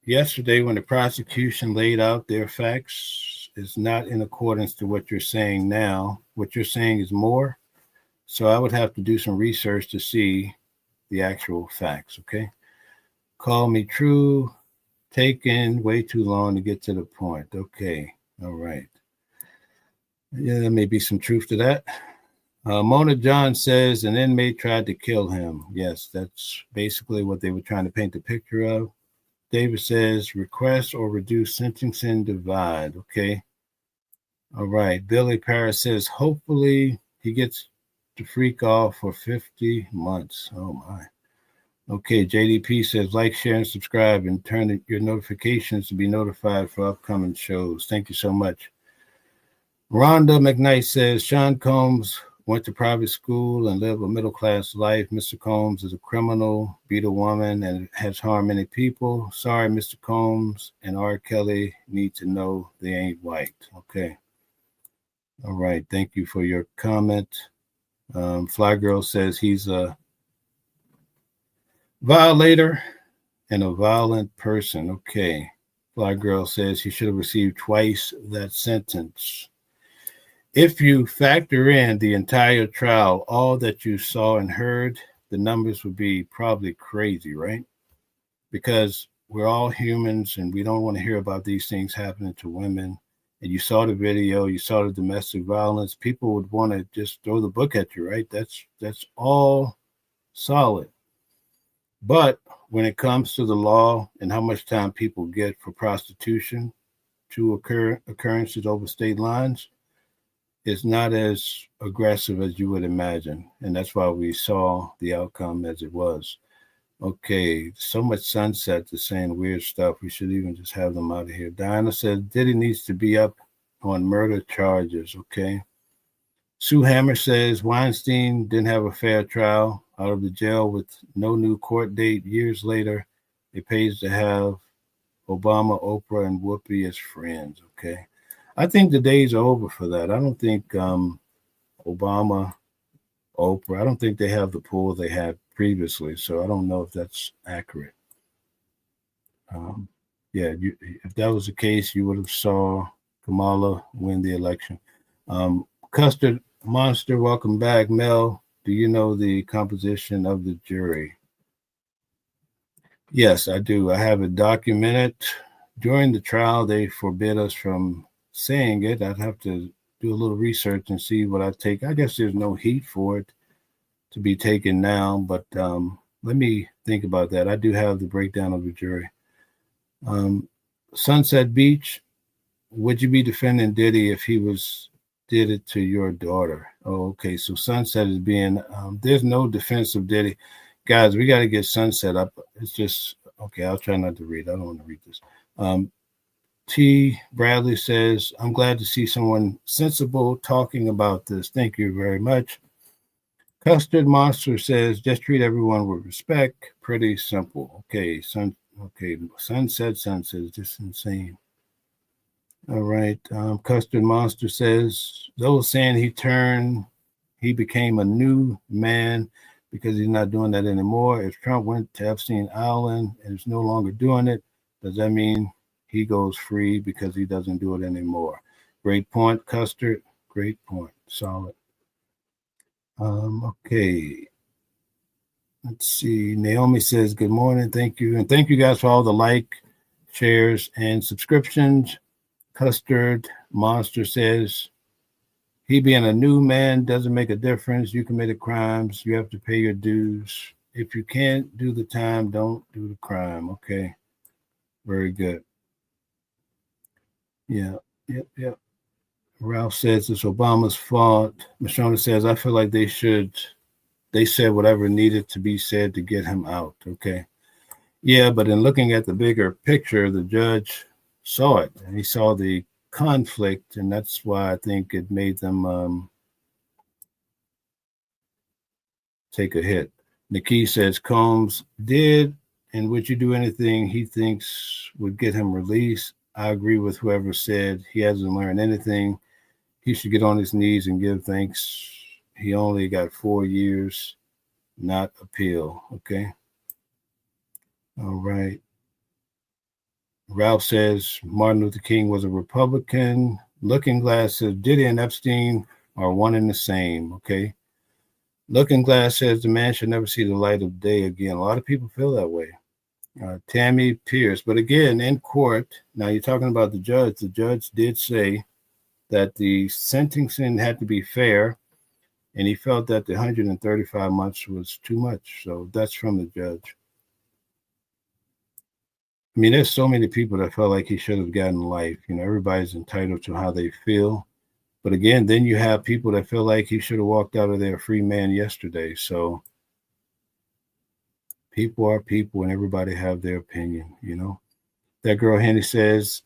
yesterday when the prosecution laid out their facts is not in accordance to what you're saying now. What you're saying is more. So I would have to do some research to see the actual facts, okay? Call me true, taken way too long to get to the point. Okay, all right. Yeah, there may be some truth to that. Mona John says an inmate tried to kill him. Yes, that's basically what they were trying to paint the picture of. David says request or reduce sentencing divide. Okay. All right. Billy Paris says hopefully he gets to freak off for 50 months. Oh my. Okay, JDP says like, share, and subscribe, and turn your notifications to be notified for upcoming shows. Thank you so much. Rhonda McKnight says Sean Combs went to private school and lived a middle-class life. Mr. Combs is a criminal, beat a woman, and has harmed many people. Sorry, Mr. Combs and R. Kelly need to know they ain't white. Okay. All right. Thank you for your comment. Fly Girl says he's a violator and a violent person. Okay. Fly Girl says he should have received twice that sentence. If you factor in the entire trial, all that you saw and heard, the numbers would be probably crazy, right? Because we're all humans and we don't want to hear about these things happening to women. And you saw the video, you saw the domestic violence, people would want to just throw the book at you, right? That's all solid. But when it comes to the law and how much time people get for prostitution to occurrences over state lines, it's not as aggressive as you would imagine. And that's why we saw the outcome as it was. Okay, so much Sunset is saying weird stuff. We should even just have them out of here. Diana said Diddy needs to be up on murder charges. Okay. Sue Hammer says Weinstein didn't have a fair trial. Out of the jail with no new court date years later, it pays to have Obama, Oprah, and Whoopi as friends. Okay. I think the days are over for that. I don't think Obama, Oprah, I don't think they have the pull they had previously. So I don't know if that's accurate. If that was the case, you would have saw Kamala win the election. Custard Monster, welcome back. Mel, do you know the composition of the jury? Yes, I do. I have it documented. During the trial, they forbid us from saying it. I'd have to do a little research and see what I take. I guess there's no heat for it to be taken now, but let me think about that. I do have the breakdown of the jury. Sunset Beach, would you be defending Diddy if he did it to your daughter? Oh, okay. So Sunset is being, there's no defense of Diddy. Guys, we got to get Sunset up. It's just, okay, I'll try not to read. I don't want to read this. T. Bradley says, I'm glad to see someone sensible talking about this. Thank you very much. Custard Monster says, just treat everyone with respect. Pretty simple. Okay, Sunset is just insane. All right. Custard Monster says those saying he became a new man because he's not doing that anymore. If Trump went to Epstein Island and is no longer doing it, does that mean he goes free because he doesn't do it anymore? Great point, Custard. Great point. Solid. Okay. Let's see. Naomi says, good morning. Thank you. And thank you guys for all the like, shares, and subscriptions. Custard Monster says, he being a new man doesn't make a difference. You committed crimes. You have to pay your dues. If you can't do the time, don't do the crime. Okay. Very good. Yeah. Yep. Ralph says it's Obama's fault. Mashona says, I feel like they said whatever needed to be said to get him out. Okay. Yeah, but in looking at the bigger picture, the judge saw it and he saw the conflict, and that's why I think it made them take a hit. Nikki says Combs did, and would you do anything he thinks would get him released? I agree with whoever said he hasn't learned anything. He should get on his knees and give thanks. He only got 4 years, not appeal. Okay. All right. Ralph says Martin Luther King was a Republican. Looking Glass says Diddy and Epstein are one and the same. Okay. Looking Glass says the man should never see the light of day again. A lot of people feel that way. Tammy Pierce. But again, in court, now you're talking about the judge. The judge did say that the sentencing had to be fair, and he felt that the 135 months was too much. So that's from the judge. I mean, there's so many people that felt like he should have gotten life. You know, everybody's entitled to how they feel. But again, then you have people that feel like he should have walked out of there a free man yesterday. So people are people and everybody have their opinion, you know. That girl Henny says,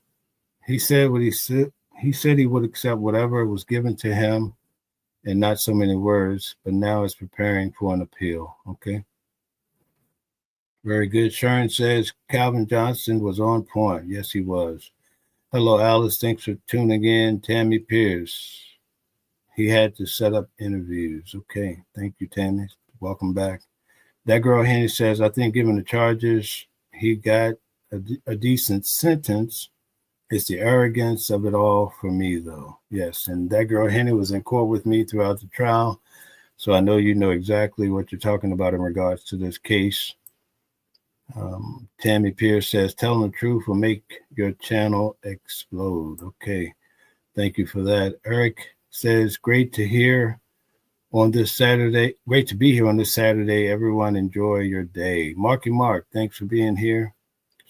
he said what he said. He said he would accept whatever was given to him and not so many words, but now is preparing for an appeal. Okay. Very good. Sharon says Calvin Johnson was on point. Yes, he was. Hello, Alice. Thanks for tuning in. Tammy Pierce. He had to set up interviews. Okay. Thank you, Tammy. Welcome back. That girl Henny says, I think given the charges, he got a decent sentence. It's the arrogance of it all for me, though. Yes. And that girl Henny was in court with me throughout the trial. So I know you know exactly what you're talking about in regards to this case. Tammy Pierce says, telling the truth will make your channel explode. Okay. Thank you for that. Eric says, great to hear on this Saturday. Great to be here on this Saturday. Everyone enjoy your day. Marky Mark, thanks for being here.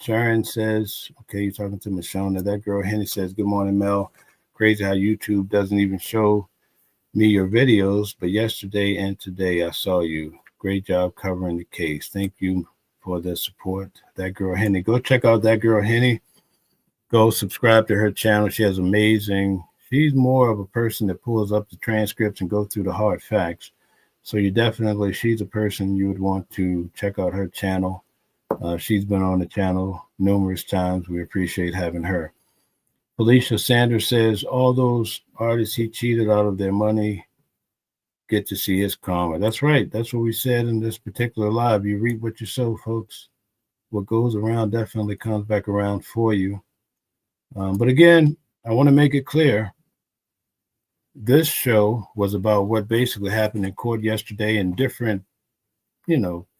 Sharon says, okay, you're talking to Michonne. That girl Henny says, good morning, Mel. Crazy how YouTube doesn't even show me your videos, but yesterday and today I saw you. Great job covering the case. Thank you for the support. That girl Henny. Go check out that girl Henny. Go subscribe to her channel. She has amazing. She's more of a person that pulls up the transcripts and go through the hard facts. So she's a person you would want to check out her channel. She's been on the channel numerous times. We appreciate having her. Felicia Sanders says, all those artists he cheated out of their money get to see his karma. That's right. That's what we said in this particular live. You reap what you sow, folks. What goes around definitely comes back around for you. But again, I want to make it clear. This show was about what basically happened in court yesterday and different,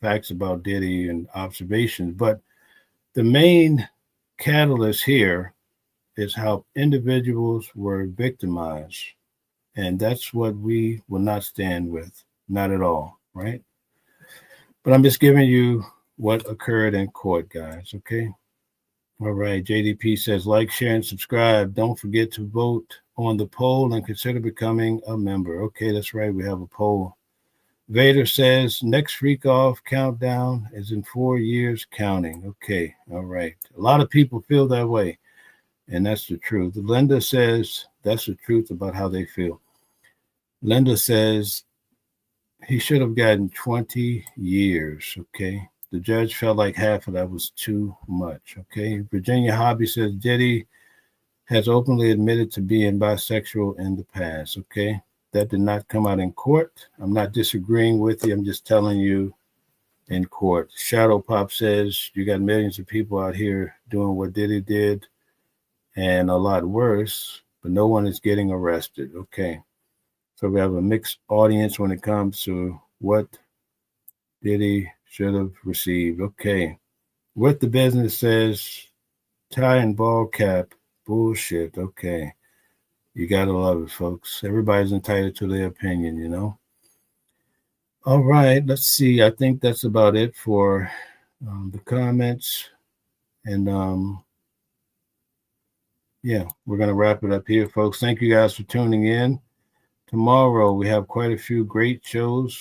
facts about Diddy and observations. But the main catalyst here is how individuals were victimized. And that's what we will not stand with. Not at all, right? But I'm just giving you what occurred in court, guys, okay? All right, JDP says, like, share, and subscribe. Don't forget to vote on the poll and consider becoming a member. Okay, that's right, we have a poll. Vader says, next freak off countdown is in 4 years counting. Okay, all right. A lot of people feel that way, and that's the truth. Linda says, that's the truth about how they feel. Linda says, he should have gotten 20 years, okay? The judge felt like half of that was too much, okay? Virginia Hobby says, Diddy has openly admitted to being bisexual in the past. Okay. That did not come out in court. I'm not disagreeing with you. I'm just telling you in court. Shadow Pop says you got millions of people out here doing what Diddy did and a lot worse, but no one is getting arrested. Okay. So we have a mixed audience when it comes to what Diddy should have received. Okay. What the business says, tie and ball cap, bullshit. Okay. You gotta love it, folks. Everybody's entitled to their opinion, you know. All right, let's see. I think that's about it for the comments. And yeah, we're going to wrap it up here, folks. Thank you guys for tuning in. Tomorrow, we have quite a few great shows.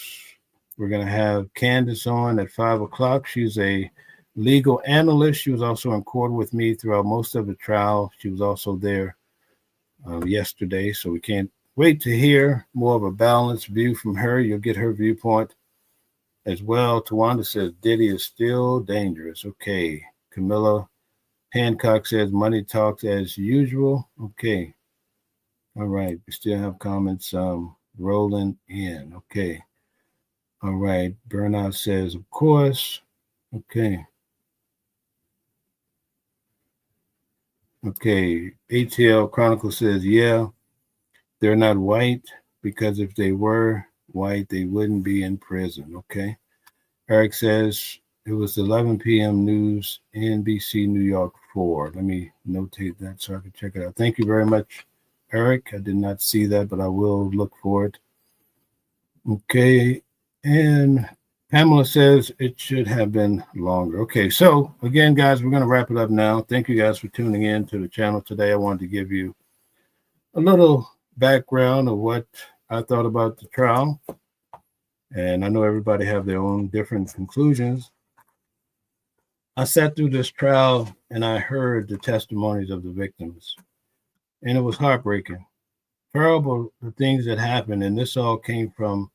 We're going to have Candace on at 5 o'clock. She's a legal analyst. She was also in court with me throughout most of the trial. She was also there yesterday, so we can't wait to hear more of a balanced view from her. You'll get her viewpoint as well. Tawanda says Diddy is still dangerous. Okay. Camilla Hancock says money talks as usual. Okay. All right. We still have comments rolling in. Okay. All right. Burnout says, of course. Okay. Okay. ATL Chronicle says, yeah, they're not white because if they were white, they wouldn't be in prison. Okay. Eric says it was 11 p.m. news, NBC New York 4. Let me notate that so I can check it out. Thank you very much, Eric. I did not see that, but I will look for it. Okay. And Pamela says it should have been longer. Okay. So, again, guys, we're going to wrap it up now. Thank you guys for tuning in to the channel today. I wanted to give you a little background of what I thought about the trial. And I know everybody have their own different conclusions. I sat through this trial and I heard the testimonies of the victims, and it was heartbreaking. Terrible the things that happened, and this all came from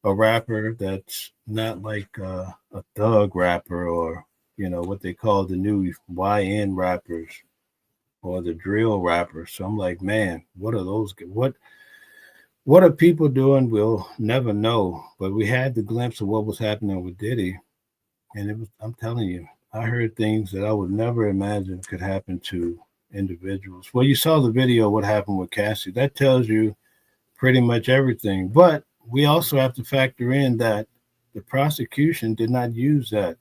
a rapper that's not like a thug rapper or, you know, what they call the new YN rappers or the drill rappers. So I'm like, man, what are those? What are people doing? We'll never know. But we had the glimpse of what was happening with Diddy. And it was, I'm telling you, I heard things that I would never imagine could happen to individuals. Well, you saw the video, what happened with Cassie. That tells you pretty much everything. But we also have to factor in that the prosecution did not use that.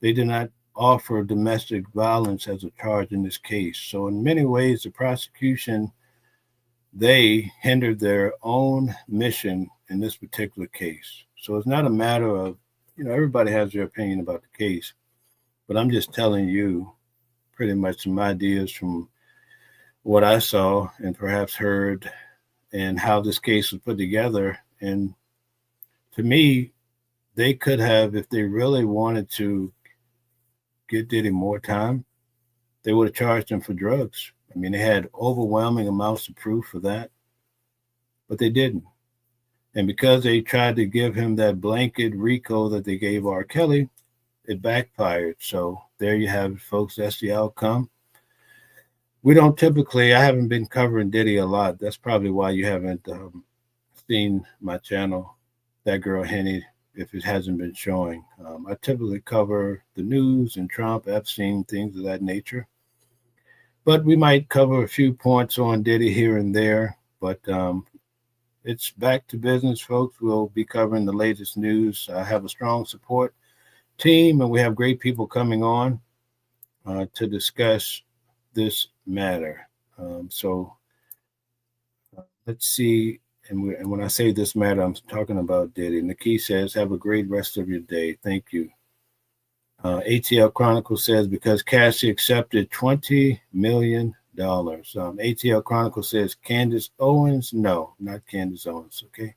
They did not offer domestic violence as a charge in this case. So in many ways, the prosecution, they hindered their own mission in this particular case. So it's not a matter of, you know, everybody has their opinion about the case, but I'm just telling you pretty much some ideas from what I saw and perhaps heard and how this case was put together. And to me, they could have, if they really wanted to get Diddy more time, they would have charged him for drugs. I mean, they had overwhelming amounts of proof for that, but they didn't. And because they tried to give him that blanket RICO that they gave R. Kelly, it backfired. So there you have it, folks. That's the outcome. We don't typically, I haven't been covering Diddy a lot. That's probably why you haven't seen my channel, That Girl Henny, if it hasn't been showing. I typically cover the news and Trump, Epstein, things of that nature. But we might cover a few points on Diddy here and there. But it's back to business, folks. We'll be covering the latest news. I have a strong support team, and we have great people coming on to discuss this matter. So let's see. And when I say this matter, I'm talking about Diddy. Nikki says, have a great rest of your day. Thank you. ATL Chronicle says, because Cassie accepted $20 million. ATL Chronicle says, Candace Owens. No, not Candace Owens. Okay.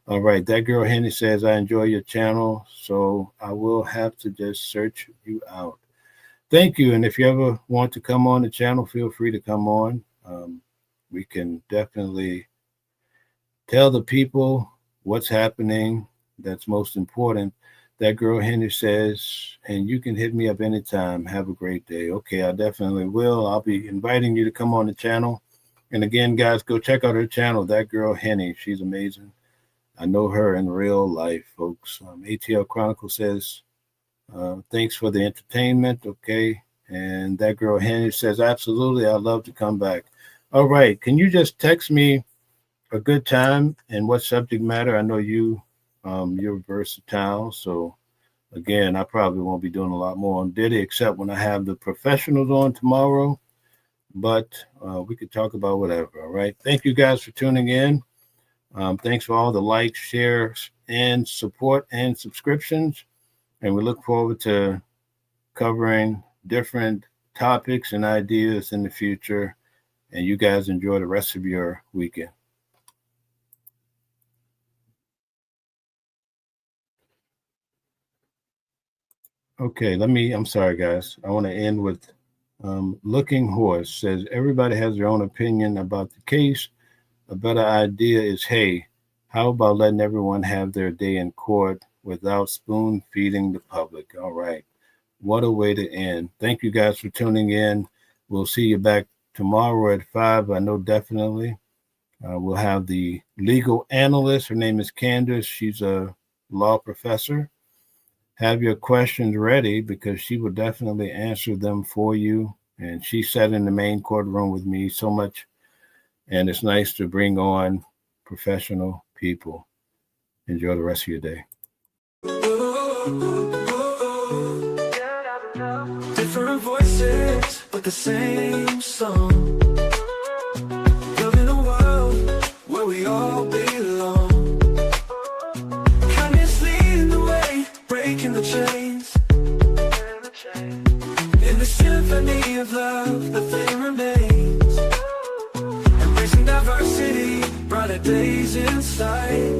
All right. That Girl Henny says, I enjoy your channel, so I will have to just search you out. Thank you. And if you ever want to come on the channel, feel free to come on. We can definitely tell the people what's happening. That's most important. That girl Henry says, and you can hit me up anytime. Have a great day. Okay, I definitely will. I'll be inviting you to come on the channel. And again, guys, go check out her channel, That Girl Henny. She's amazing. I know her in real life, folks. ATL Chronicle says, thanks for the entertainment. Okay. And That Girl Henny says, absolutely, I'd love to come back. All right. Can you just text me a good time and what subject matter? I know you're versatile. So again, I probably won't be doing a lot more on Diddy, except when I have the professionals on tomorrow. But we could talk about whatever. All right. Thank you guys for tuning in. Thanks for all the likes, shares, and support and subscriptions. And we look forward to covering different topics and ideas in the future. And you guys enjoy the rest of your weekend. Okay, I'm sorry, guys. I want to end with Looking Horse says, everybody has their own opinion about the case. A better idea is, hey, how about letting everyone have their day in court without spoon feeding the public? All right. What a way to end. Thank you guys for tuning in. We'll see you back tomorrow at 5. I know definitely. We'll have the legal analyst. Her name is Candace. She's a law professor. Have your questions ready because she will definitely answer them for you. And she sat in the main courtroom with me so much. And it's nice to bring on professional people. Enjoy the rest of your day. Different voices, but the same song. Living a world where we all belong. Kindness leading the way, breaking the chains. In the symphony of love, the thing remains. Embracing diversity, brighter days in sight.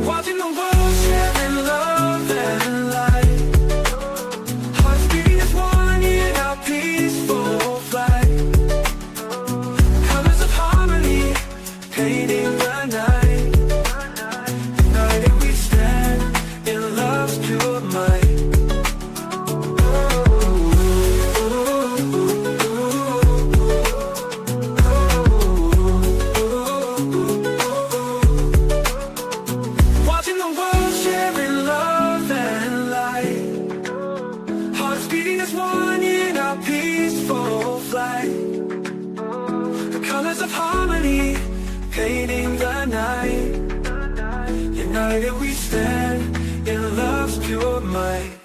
Watching the world sharing love and light. Hearts beating as one in our peaceful flight. Colors of harmony, painting the night. United we stand in love's pure might. Watching the world sharing love and light. Hearts beating as one in our peaceful flight. The colors of harmony, painting the night. United we stand in love's pure might.